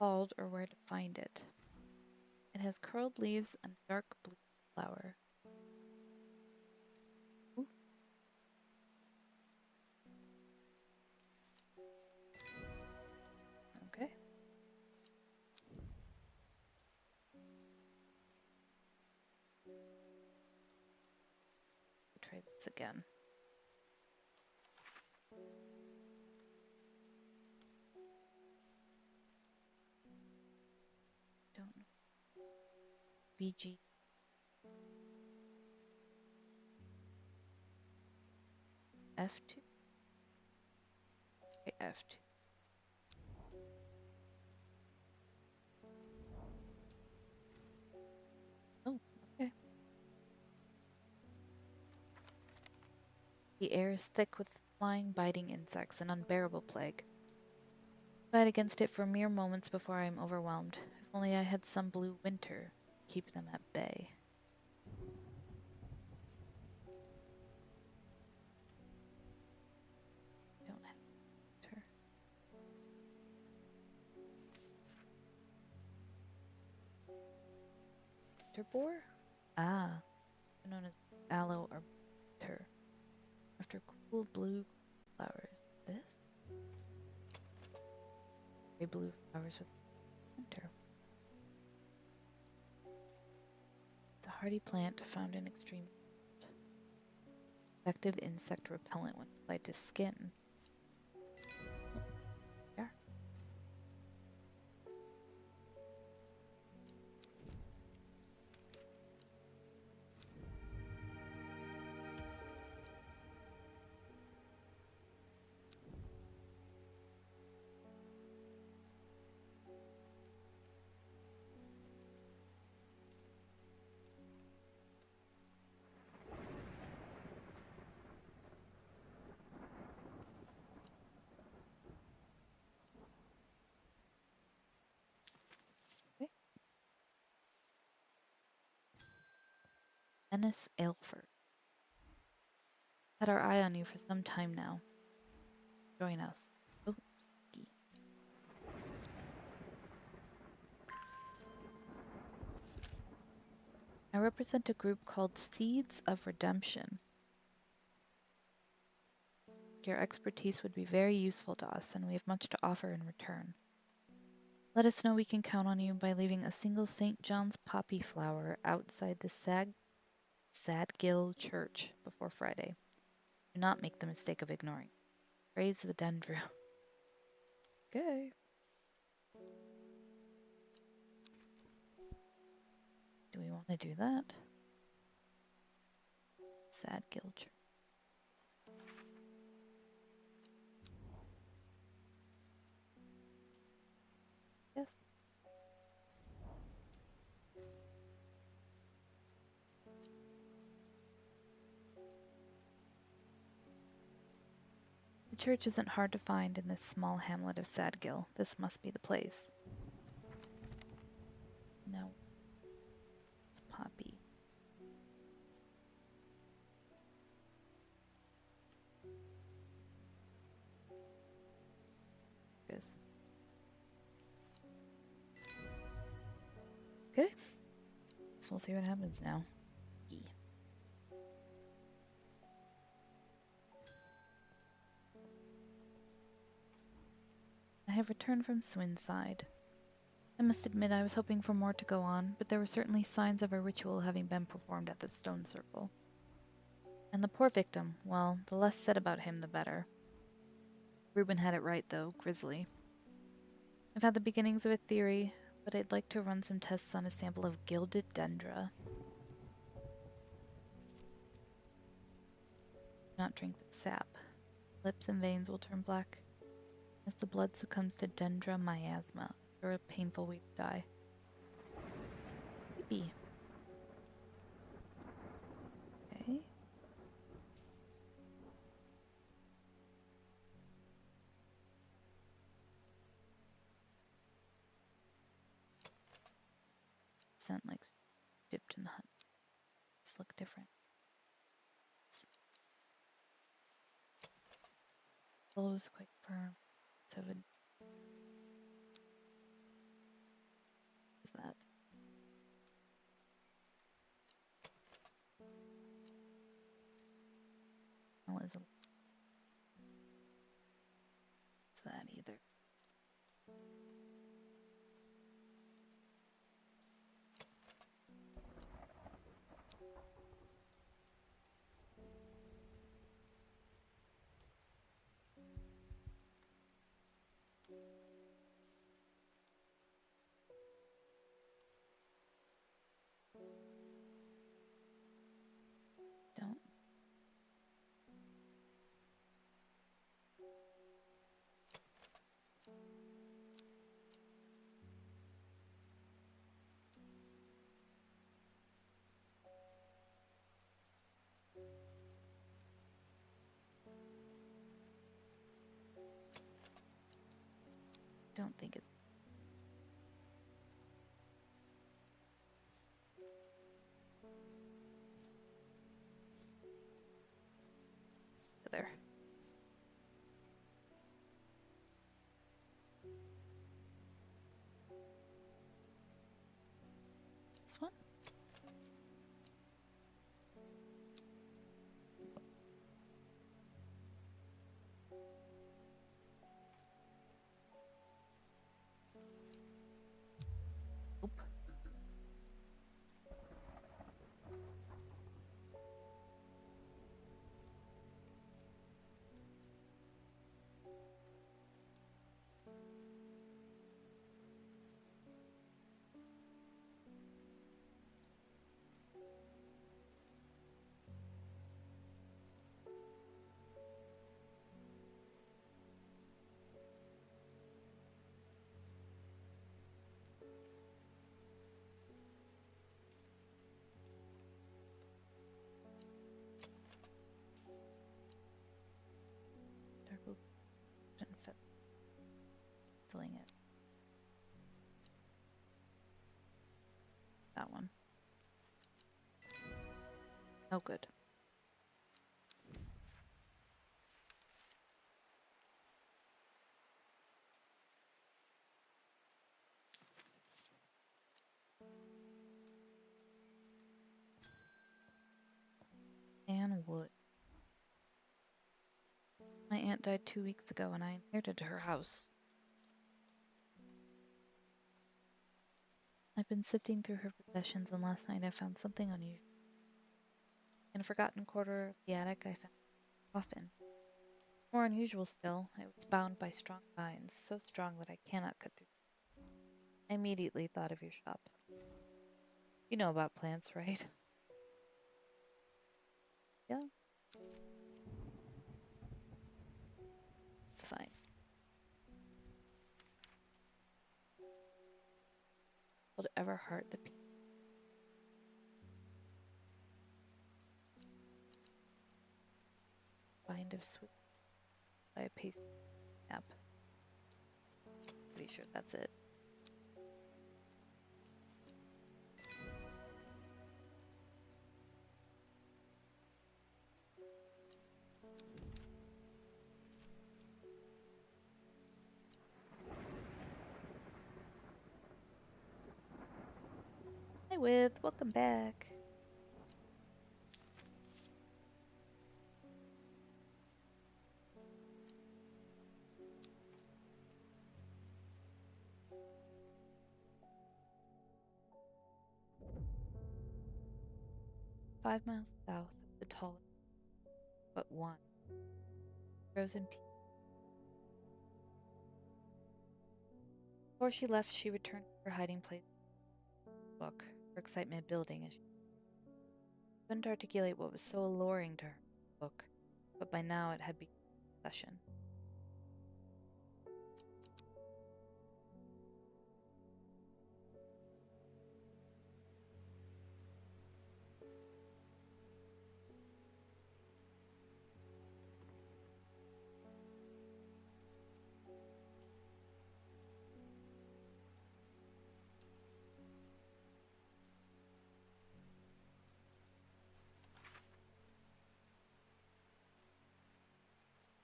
called or where to find it. It has curled leaves and dark blue flower. Ooh. Okay. Try this again. Don't know. BG. F2. Okay, F2. Oh, okay. The air is thick with flying, biting insects, an unbearable plague. Fight against it for mere moments before I am overwhelmed. If only I had some blue winter to keep them at bay. Don't have winter. Winter boar? Ah, known as aloe or winter. After cool blue flowers. This? Very blue flowers with winter. It's a hardy plant found in extreme cold. Effective insect repellent when applied to skin. Yeah. Okay. Ennis Aylford. Had our eye on you for some time now. Join us. Oh, ski. I represent a group called Seeds of Redemption. Your expertise would be very useful to us, and we have much to offer in return. Let us know we can count on you by leaving a single St. John's poppy flower outside the Sadgill Church before Friday. Do not make the mistake of ignoring. Praise the dendro. Okay. Do we want to do that? Sadgill Church. Yes. The church isn't hard to find in this small hamlet of Sadgill. This must be the place. No. It's poppy. It is. Okay. So we'll see what happens now. I have returned from Swinside. I must admit I was hoping for more to go on, but there were certainly signs of a ritual having been performed at the stone circle. And the poor victim, well, the less said about him the better. Ruben had it right, though. Grizzly. I've had the beginnings of a theory, but I'd like to run some tests on a sample of gilded dendra. Not drink the sap. Lips and veins will turn black. As the blood succumbs to dendra miasma, or a painful way to die. Maybe. Okay. Scent like dipped in honey. Just look different. The soul is quite firm. So what is that? Smell is that either. Don't. Don't think it's there. This one? Oop. Dark oak and filling it. That one. Oh, good. And wood. My aunt died 2 weeks ago and I inherited her house. I've been sifting through her possessions and last night I found something unusual. In a forgotten corner of the attic I found a coffin. More unusual still, it was bound by strong vines, so strong that I cannot cut through. I immediately thought of your shop. You know about plants, right? Yeah. It's fine. Will it ever hurt the people? Bind of sweet by a paste snap. Pretty sure that's it. Hi, With. Welcome back. "5 miles south of the tallest but one frozen peak Before she left, she returned to her hiding place book, her excitement building as she couldn't articulate what was so alluring to her book, but by now it had become an obsession.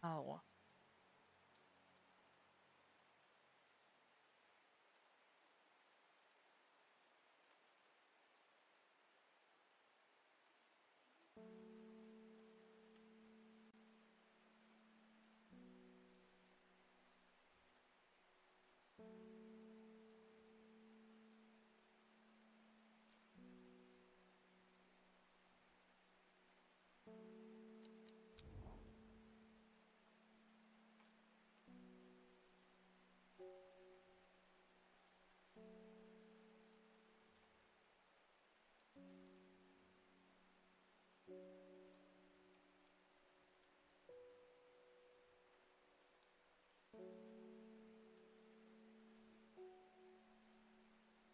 Oh.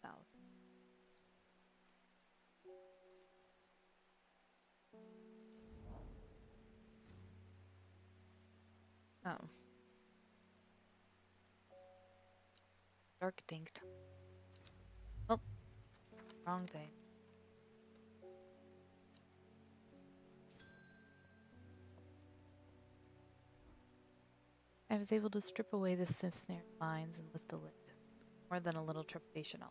South. Oh. Dark dinked. Oh, wrong thing. I was able to strip away the snared vines and lift the lid. More than a little trepidation. To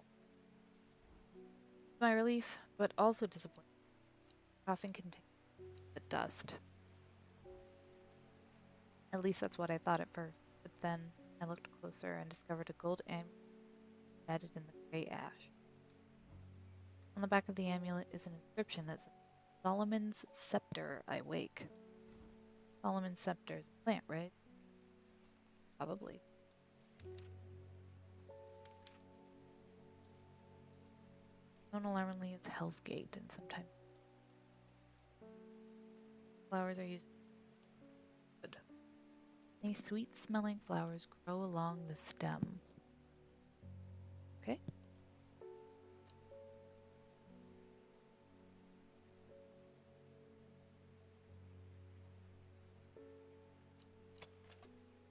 my relief, but also disappointment. The coffin contained the dust. At least that's what I thought at first. But then I looked closer and discovered a gold amulet embedded in the gray ash. On the back of the amulet is an inscription that says, Solomon's Scepter, I wake. Solomon's Scepter is a plant, right? Probably. Known alarmingly as Hell's Gate, and sometimes flowers are used. Good. Many sweet-smelling flowers grow along the stem. Okay.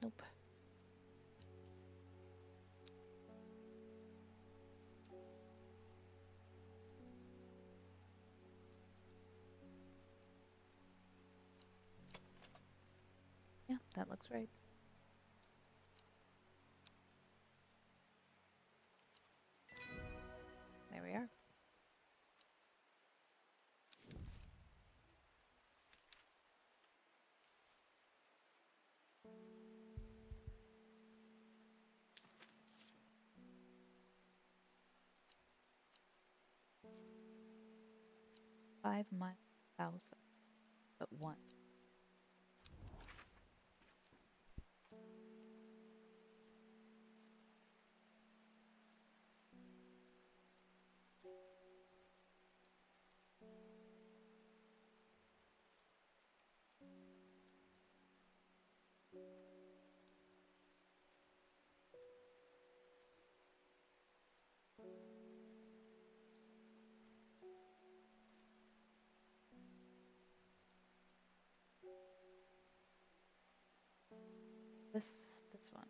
Nope. Yeah, that looks right. There we are. Five miles south, but one. This one.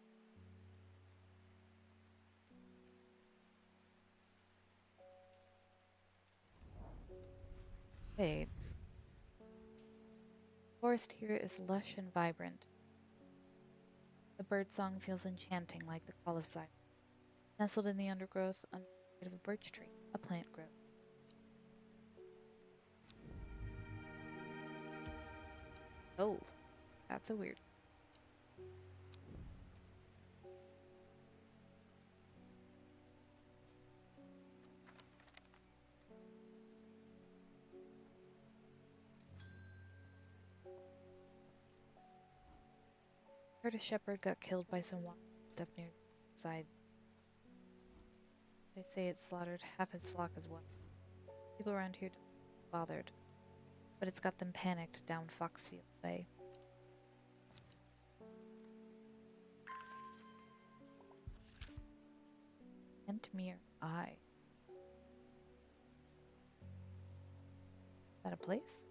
Wait. The forest here is lush and vibrant. The birdsong feels enchanting like the call of siren. Nestled in the undergrowth under the shade of a birch tree, a plant grows. Oh, that's a weird. Heard a shepherd got killed by some wild stuff near the side. They say it slaughtered half his flock as well. People around here don't get bothered, but it's got them panicked down Foxfield Way. Kentmere Eye. Is that a place?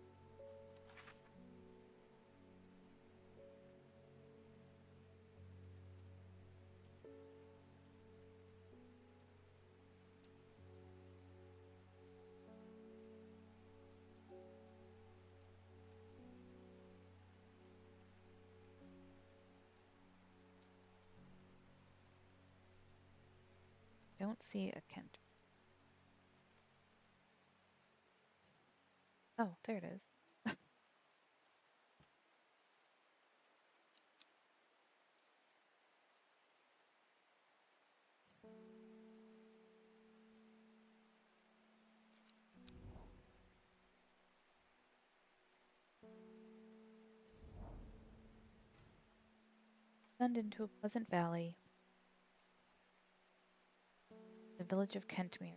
Don't see a Kent. Oh, there it is. Descend into a pleasant valley, the village of Kentmere.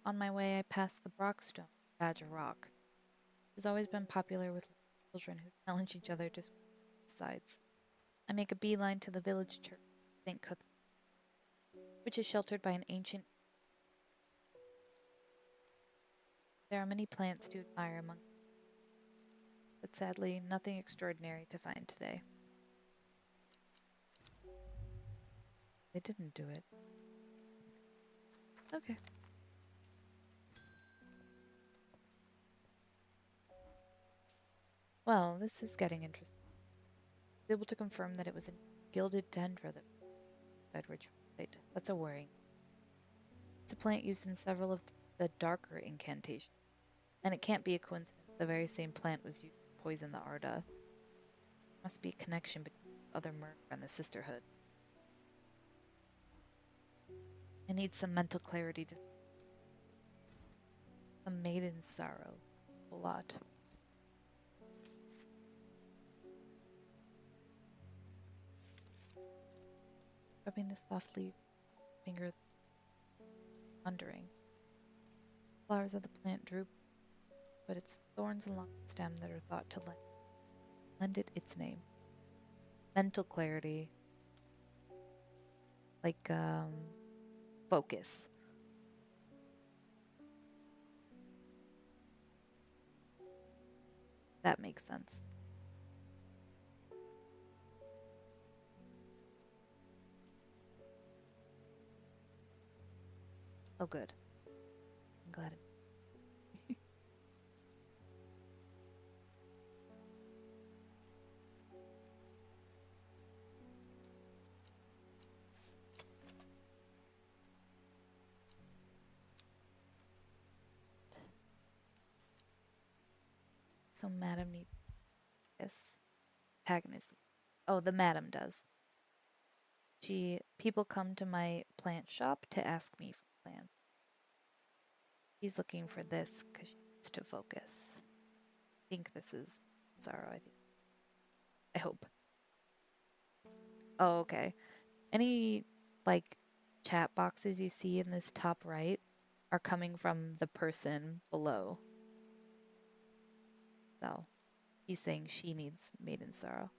On my way, I passed the Brockstone, Badger Rock. It has always been popular with children who challenge each other to sides. I make a beeline to the village church, St. Cuthbert, which is sheltered by an ancient. There are many plants to admire among them, but sadly, nothing extraordinary to find today. They didn't do it. Okay. Well, this is getting interesting. I was able to confirm that it was a gilded dendra that Edward played. That's a worry. It's a plant used in several of the darker incantations. And it can't be a coincidence. The very same plant was used to poison the Arda. Must be a connection between the other murder and the Sisterhood. I need some mental clarity to some maiden's sorrow. A lot. Rubbing the soft leaf, finger wondering. Flowers of the plant droop, but it's thorns along the stem that are thought to lend it its name. Mental clarity. Like, focus. That makes sense. Oh, good. I'm glad it. So, Madam needs this. Antagonist. Oh, the Madam does. People come to my plant shop to ask me for plants. She's looking for this because she needs to focus. I think this is Zara, I think. I hope. Oh, okay. Any, like, chat boxes you see in this top right are coming from the person below. So, he's saying she needs maiden sorrow.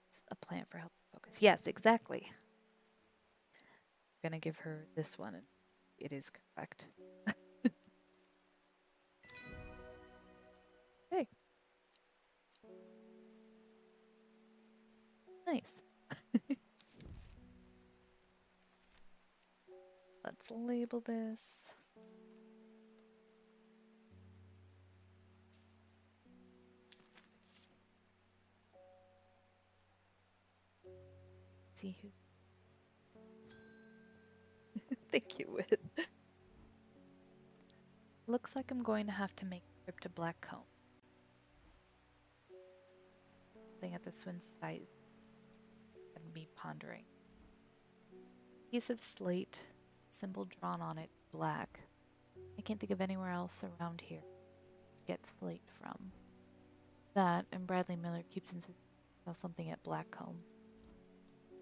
It's a plant for help focus. Yes, exactly. I'm gonna give her this one, and it is correct. Hey. Nice. Let's label this. See who. Thank you, Whit. Looks like I'm going to have to make a trip to Blackcomb. Thing at the swing site and me pondering. Piece of slate, symbol drawn on it, black. I can't think of anywhere else around here to get slate from. That and Bradley Miller keeps insisting on something at Blackcomb.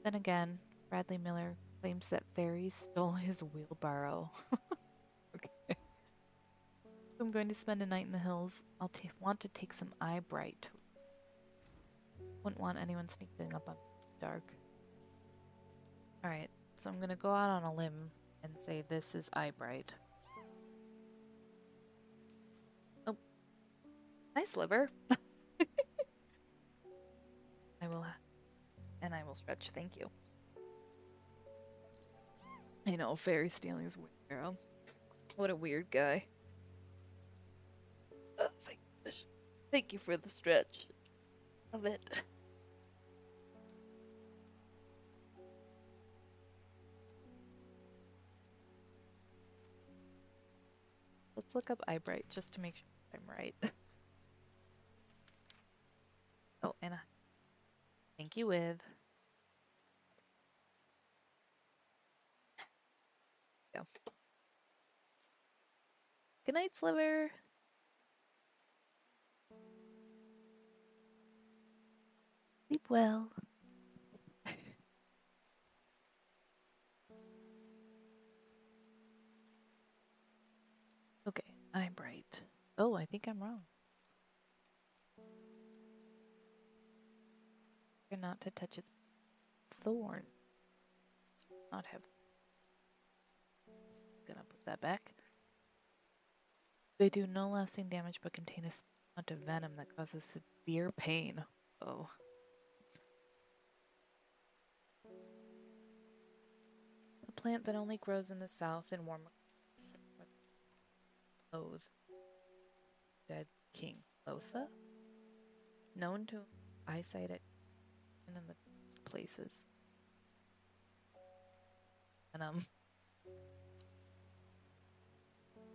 Then again, Bradley Miller Claims that fairies stole his wheelbarrow. Okay. I'm going to spend a night in the hills. I'll want to take some eye bright. Wouldn't want anyone sneaking up on me in the dark. Alright, so I'm gonna go out on a limb and say this is eye bright. Oh, nice liver. I will stretch, thank you. I know, fairy stealing is weird. What a weird guy. Thank you for the stretch of it. Let's look up Eyebright just to make sure I'm right. Oh, Anna. Thank you, With. Go. Good night, Sliver. Sleep well. Okay, Eyebright. Oh, I think I'm wrong. You're not to touch its thorn. Not have. Gonna put that back. They do no lasting damage but contain a amount of venom that causes severe pain. Oh. A plant that only grows in the south in warmer climates. Loathe. Dead king. Lotha? Known to eyesight at in the places. And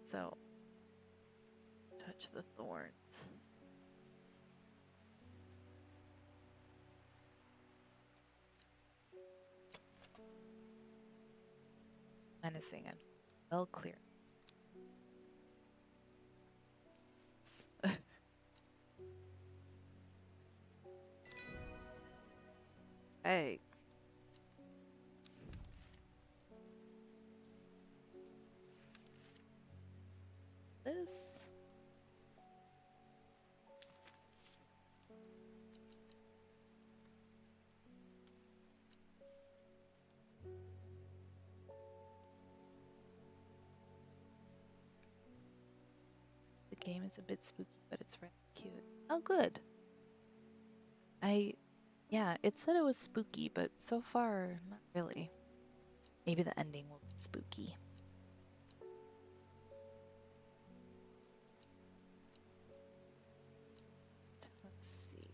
so touch the thorns. Menacing and well clear. Hey. This. The game is a bit spooky, but it's really cute. Oh, good. Yeah, it said it was spooky, but so far, not really. Maybe the ending will be spooky. Let's see.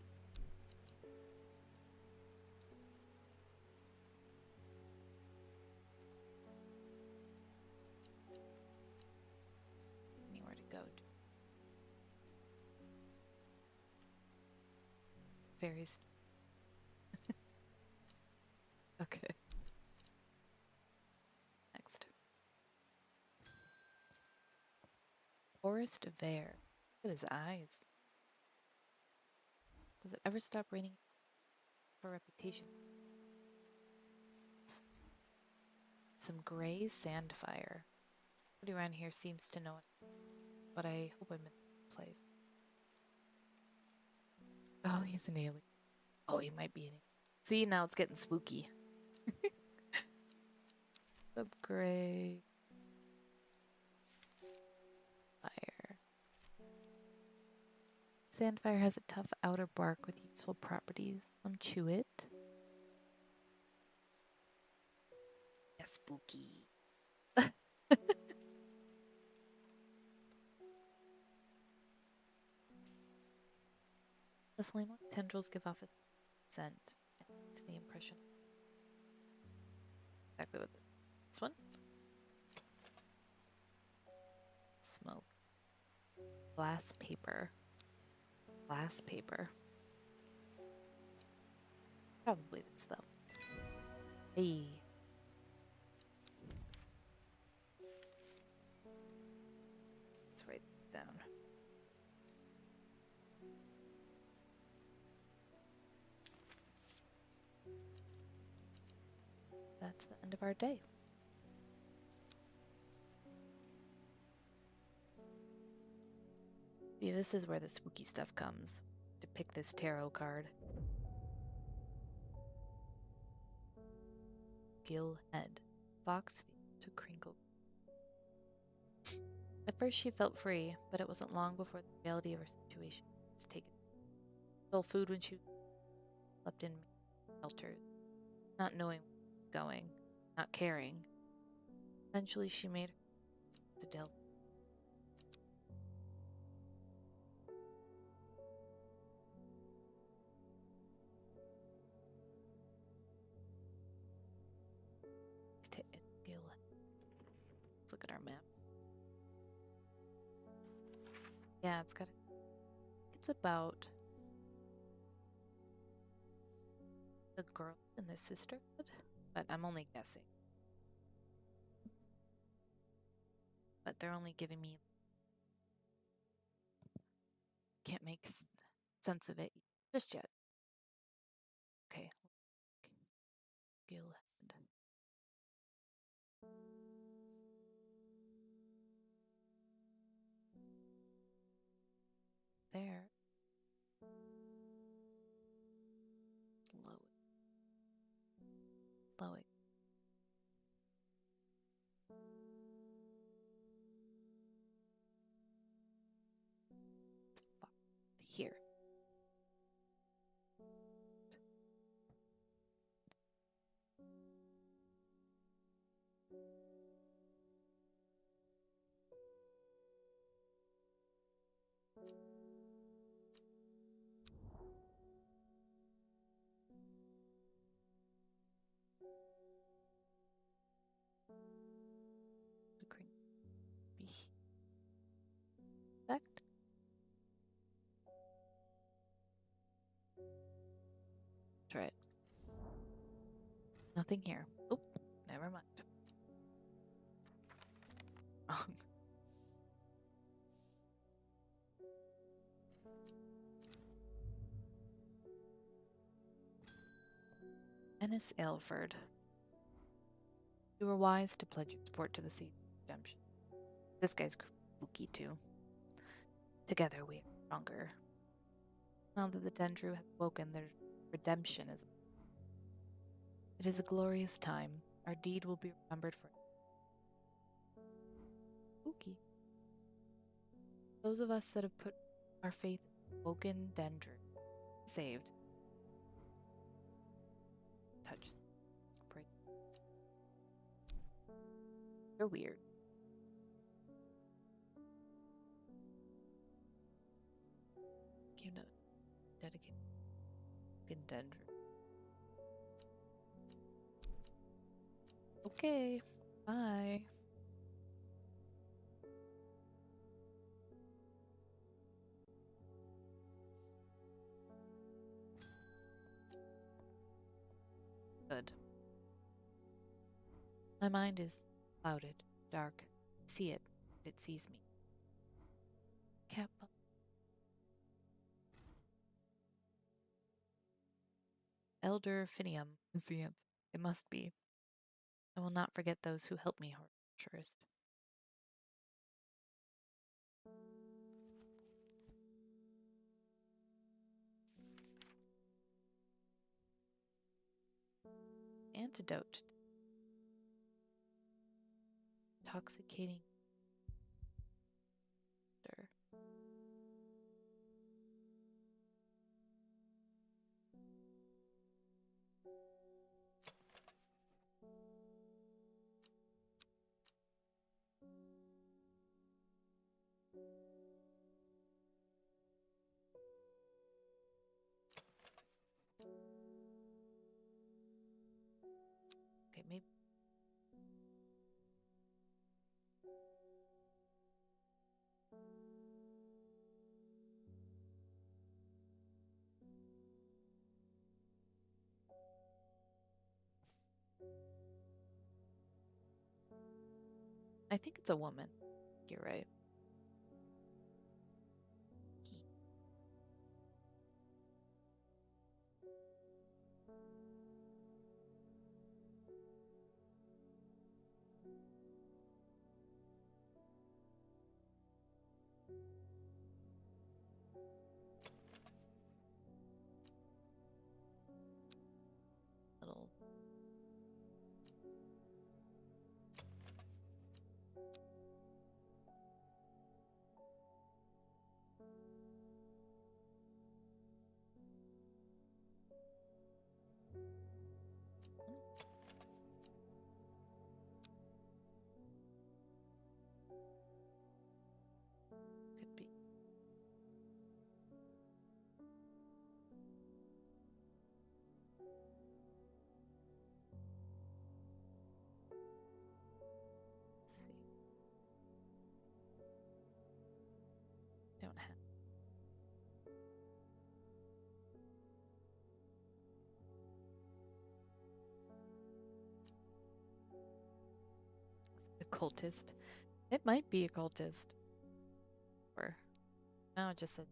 Anywhere to go. Fairies. Okay. Next. Forest Vare. Look at his eyes. Does it ever stop raining for reputation? Some gray sandfire. Nobody around here seems to know it, but I hope I'm in the place. Oh, he's an alien. Oh, he might be an alien. See, now it's getting spooky. The gray fire. Sandfire has a tough outer bark with useful properties. Chew it. Yeah, spooky. The flame-like tendrils give off a scent to the impression. Exactly what this one. Smoke. Glass paper. Glass paper. Probably this though. Hey. Let's write it down. that's the end of our day. See, this is where the spooky stuff comes. To pick this tarot card. Gill head. Fox feet to crinkle. At first she felt free, but it wasn't long before the reality of her situation was taken. Stole food when she slept in shelters, not knowing where she was going, not caring. Eventually she made her to delve. Let's look at our map. Yeah, it's about the girl and the sisterhood, but I'm only guessing. But they're only giving me, can't make sense of it just yet. Okay. Gillhead. There. Slow it. Here. Effect. Try it. Nothing here. Oh, never mind. Ennis Aylford. You were wise to pledge your support to the Seed of Redemption. This guy's spooky too. Together we are stronger. Now that the Dendru has woken, their redemption is. It is a glorious time. Our deed will be remembered for. Spooky. Those of us that have put our faith in woken Dendru, saved. Touch. Break. You're weird. Came to dedicate woken Dendru. Okay. Bye. Good. My mind is clouded, dark. I see it. It sees me. Kappa. Elder Finium is the answer. It must be. I will not forget those who helped me, Horticulturist. Antidote. Intoxicating. Okay, maybe. I think it's a woman. You're right. Occultist. It might be occultist. Or no, it just says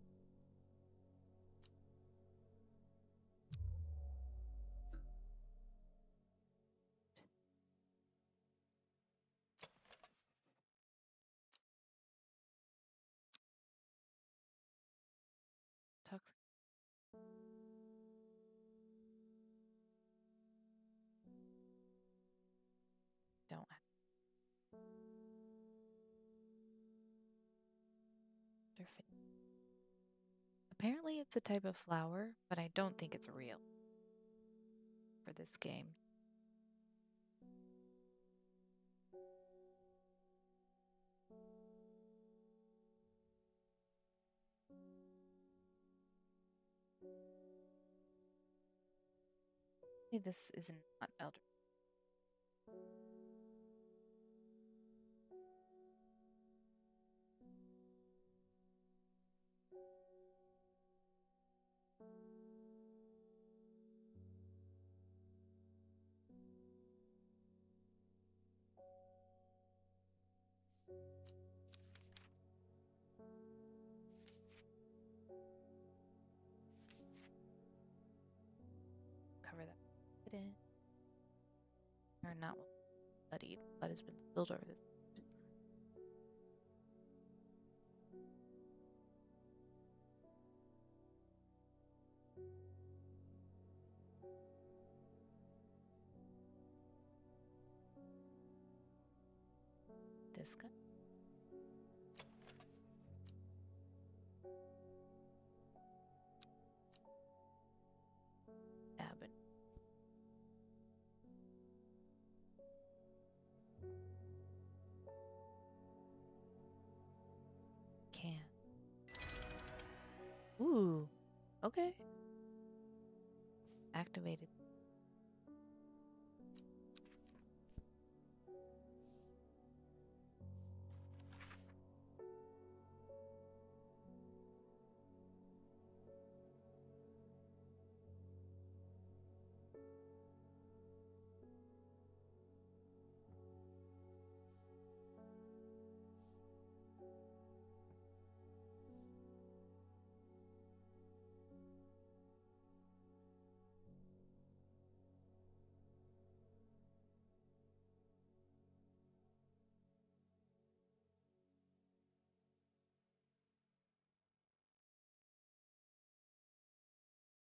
toxic. Don't have their face. Apparently, it's a type of flower, but I don't think it's real for this game. Hey, this is not elder. Cover that. It in. Or not bloodied. Blood has been spilled over this. This guy. Cabin. Can. Ooh. Okay. Activated.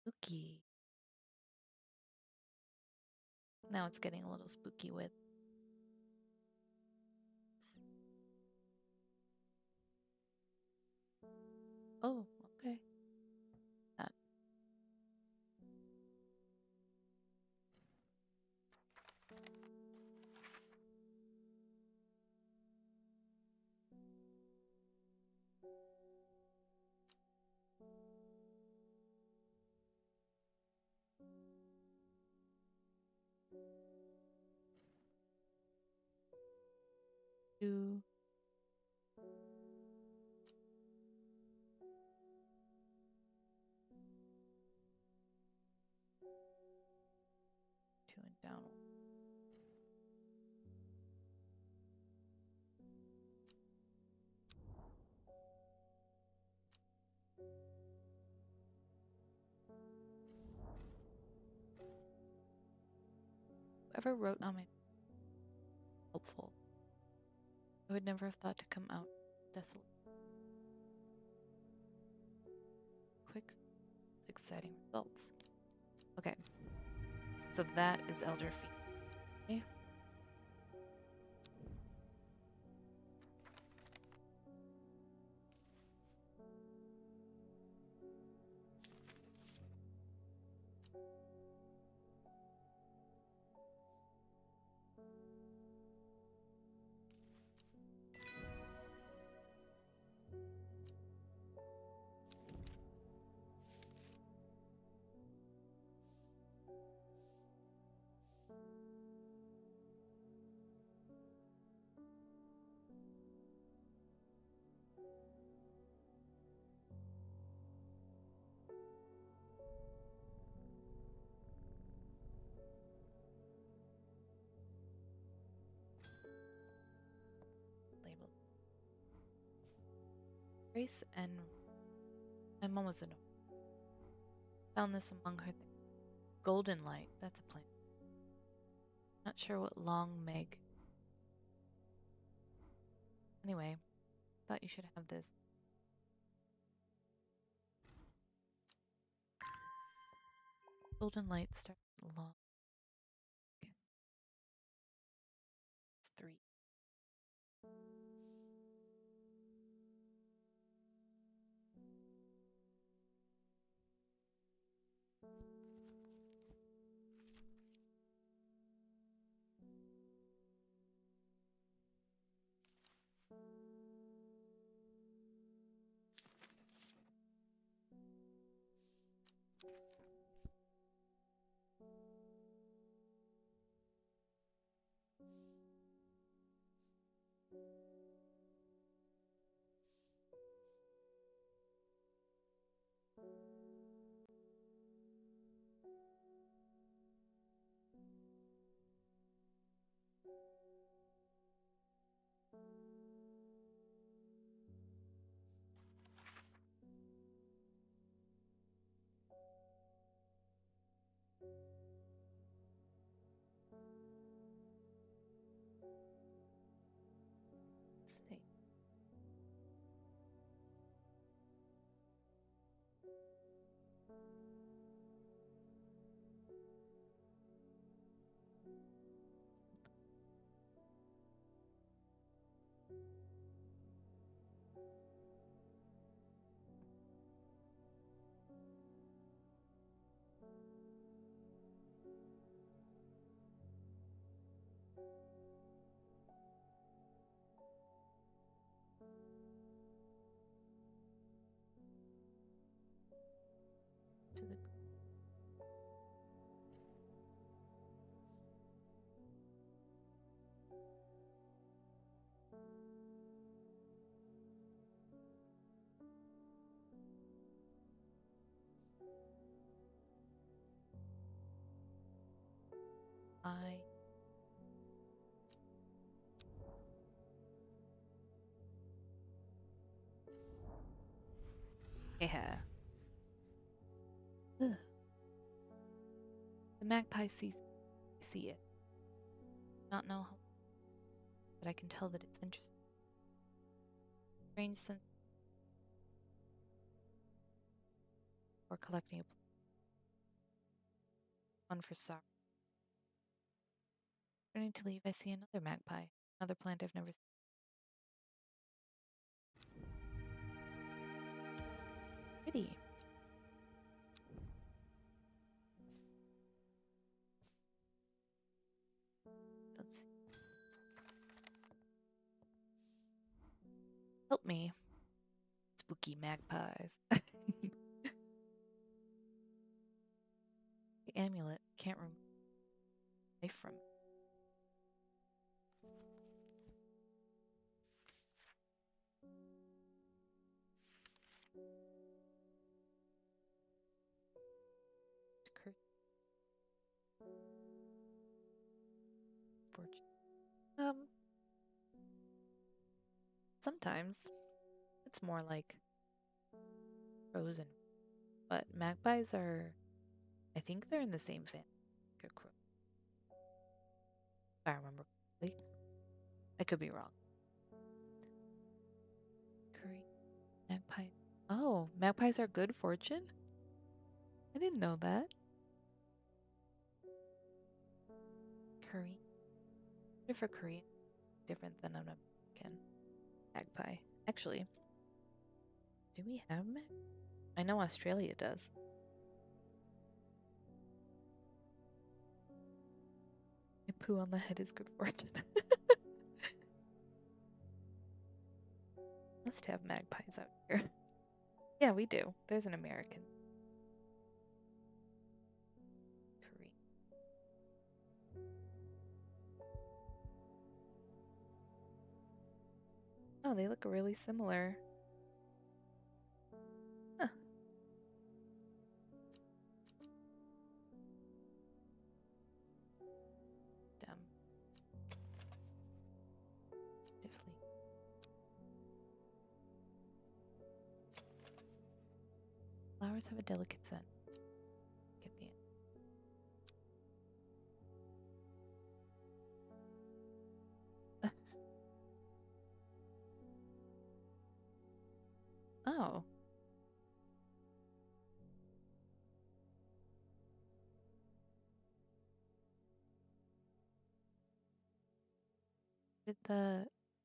Spooky. Now it's getting a little spooky with. Oh, okay. That. Two. Two and down. Whoever wrote on my helpful. I would never have thought to come out desolate. Quick, exciting results. Okay. So that is Elder Feet. Okay. Grace and my mom was in. Found this among her things. Golden light. That's a plant. Not sure what long Meg. Anyway, thought you should have this. Golden light starts long. It's 3. Let's see. To the I. Yeah. Ugh. The magpie see it. Not know how, but I can tell that it's interesting. Strange sense or collecting a one for sorrow. Turning to leave, I see another magpie, another plant I've never seen. Pretty. Let's see. Help me. Spooky magpies. The amulet can't remove life from it. Curse. Fortune. Sometimes it's more like frozen, but magpies are, I think they're in the same family. Like a crow. If I remember correctly. I could be wrong. Curry. Magpie. Oh, magpies are good fortune? I didn't know that. Curry. For Korean, different than an American magpie. Actually, do we have mag? I know Australia does. A poo on the head is good fortune. Must have magpies out here. Yeah, we do. There's an American. Korean. Oh, they look really similar. Huh. Damn. Definitely. flowers have a delicate scent. Get the Oh.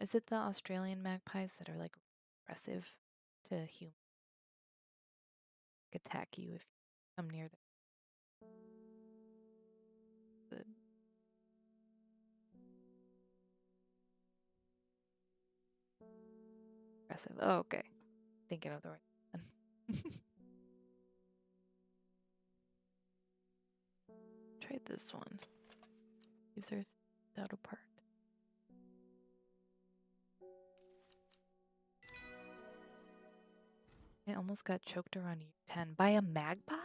Is it the Australian magpies that are like aggressive to humans, attack you if you come near them? The- Aggressive. Oh, okay. Thinking of the right one. Try this one. Leaves are out apart. I almost got choked around year 10 by a magpie?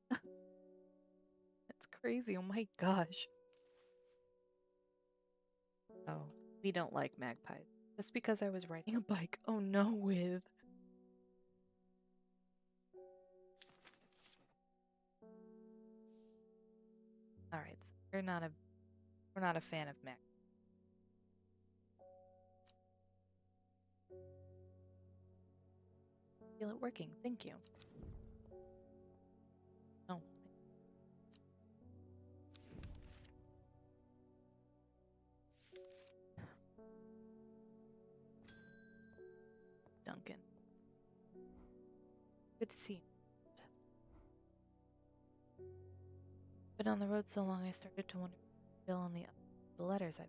That's crazy. Oh my gosh. Oh, we don't like magpies. Just because I was riding a bike, oh no, with. Alright, so we're not a fan of magpies. Feel it working. Thank you. Oh. Duncan. Good to see you. Been on the road so long I started to wonder if it's still on the letters I.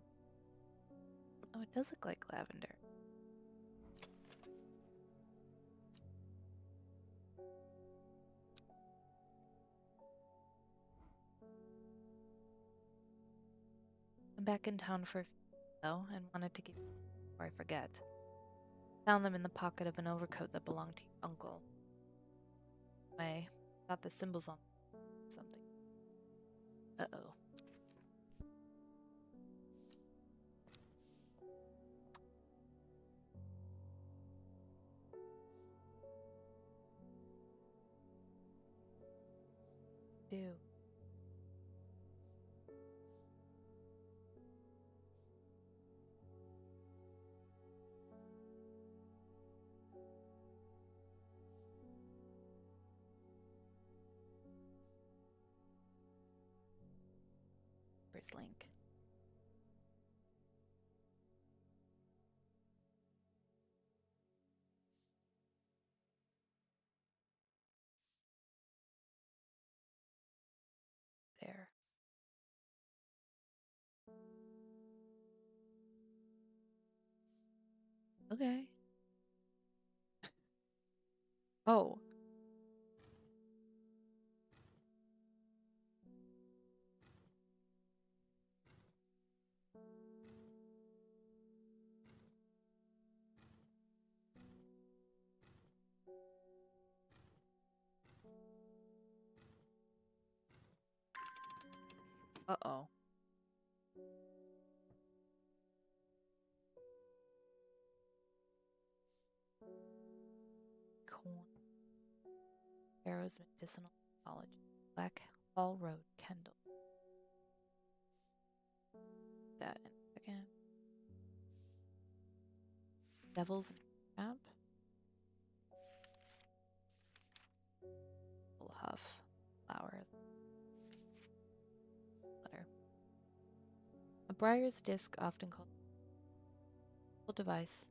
Oh, it does look like lavender. I'm back in town for a few days, though, and wanted to give you before I forget. Found them in the pocket of an overcoat that belonged to your uncle. I thought the symbols on something. Uh-oh. Do. First link. There. Okay. Oh. Uh-oh. Corn. Arrow's medicinal college. Black Hall Road, Kendall. That in a second. Devil's Trap. Full Huff. Flowers. Letter. A Briar's disc, often called a device.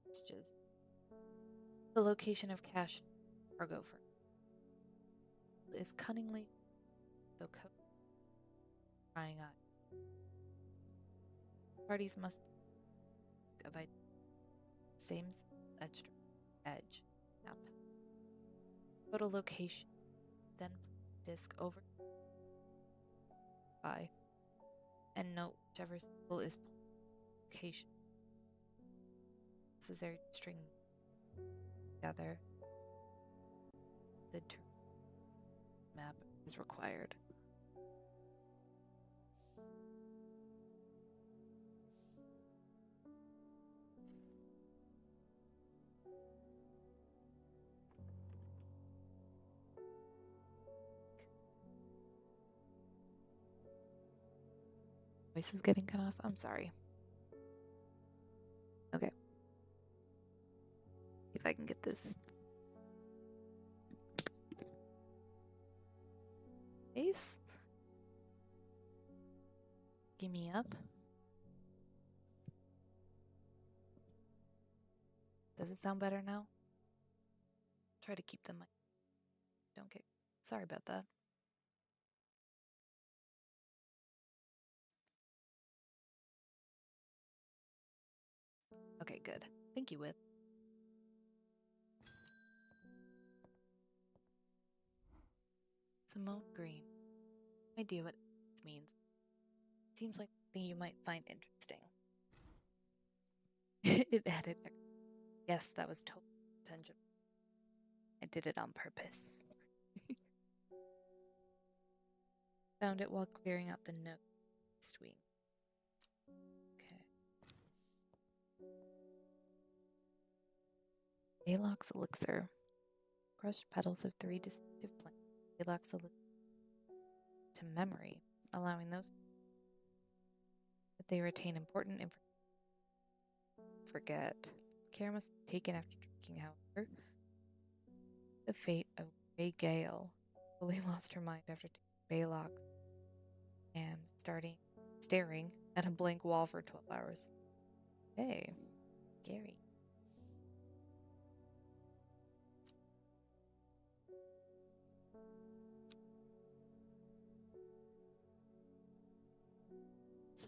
Messages. The location of cache cargo for is cunningly, though prying eye. Parties must be of same edge map. Photo location. Then disk over by and note whichever symbol is location. Necessary to string together. The map is required. Voice is getting cut off. I'm sorry. Okay. If I can get this face. Give me up. Does it sound better now? Try to keep the mic. Don't get. Sorry about that. Okay, good. Thank you, With. Simone Green. No idea what this means. Seems like something you might find interesting. It added. Yes, that was totally intentional. I did it on purpose. Found it while clearing out the nook next week. Okay. Baylock's elixir. Crushed petals of 3 distinctive plants. Baylock's elixir to memory, allowing those that they retain important information. Forget. Care must be taken after drinking, however. The fate of Grey Gale fully lost her mind after taking Baylock and staring at a blank wall for 12 hours. Hey, Gary.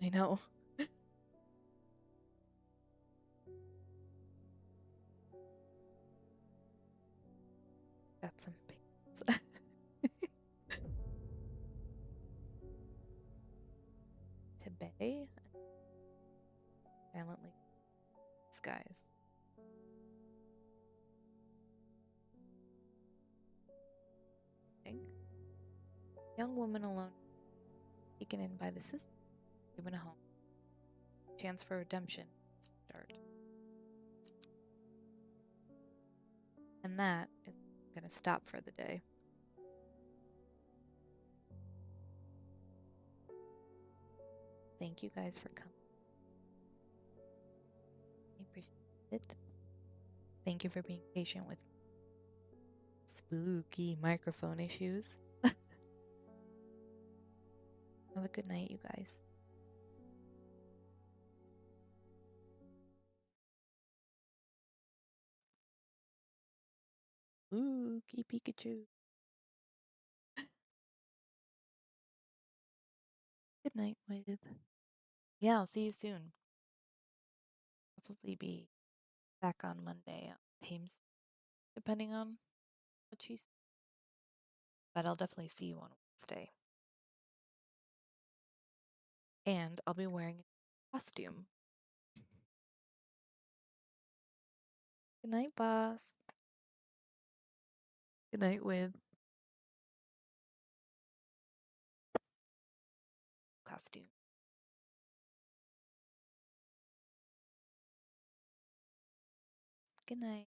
I know. Got some pants. To bay. Silently skies. Young woman alone, taken in by the sister, given a home. Chance for redemption. Start. And that is going to stop for the day. Thank you guys for coming. I appreciate it. Thank you for being patient with spooky microphone issues. Have a good night, you guys. Spooky Pikachu. Good night, Wade. Yeah, I'll see you soon. Probably be back on Monday on Teams, depending on what she's. But I'll definitely see you on Wednesday. And I'll be wearing a costume. Good night, boss. Good night, with costume. Good night.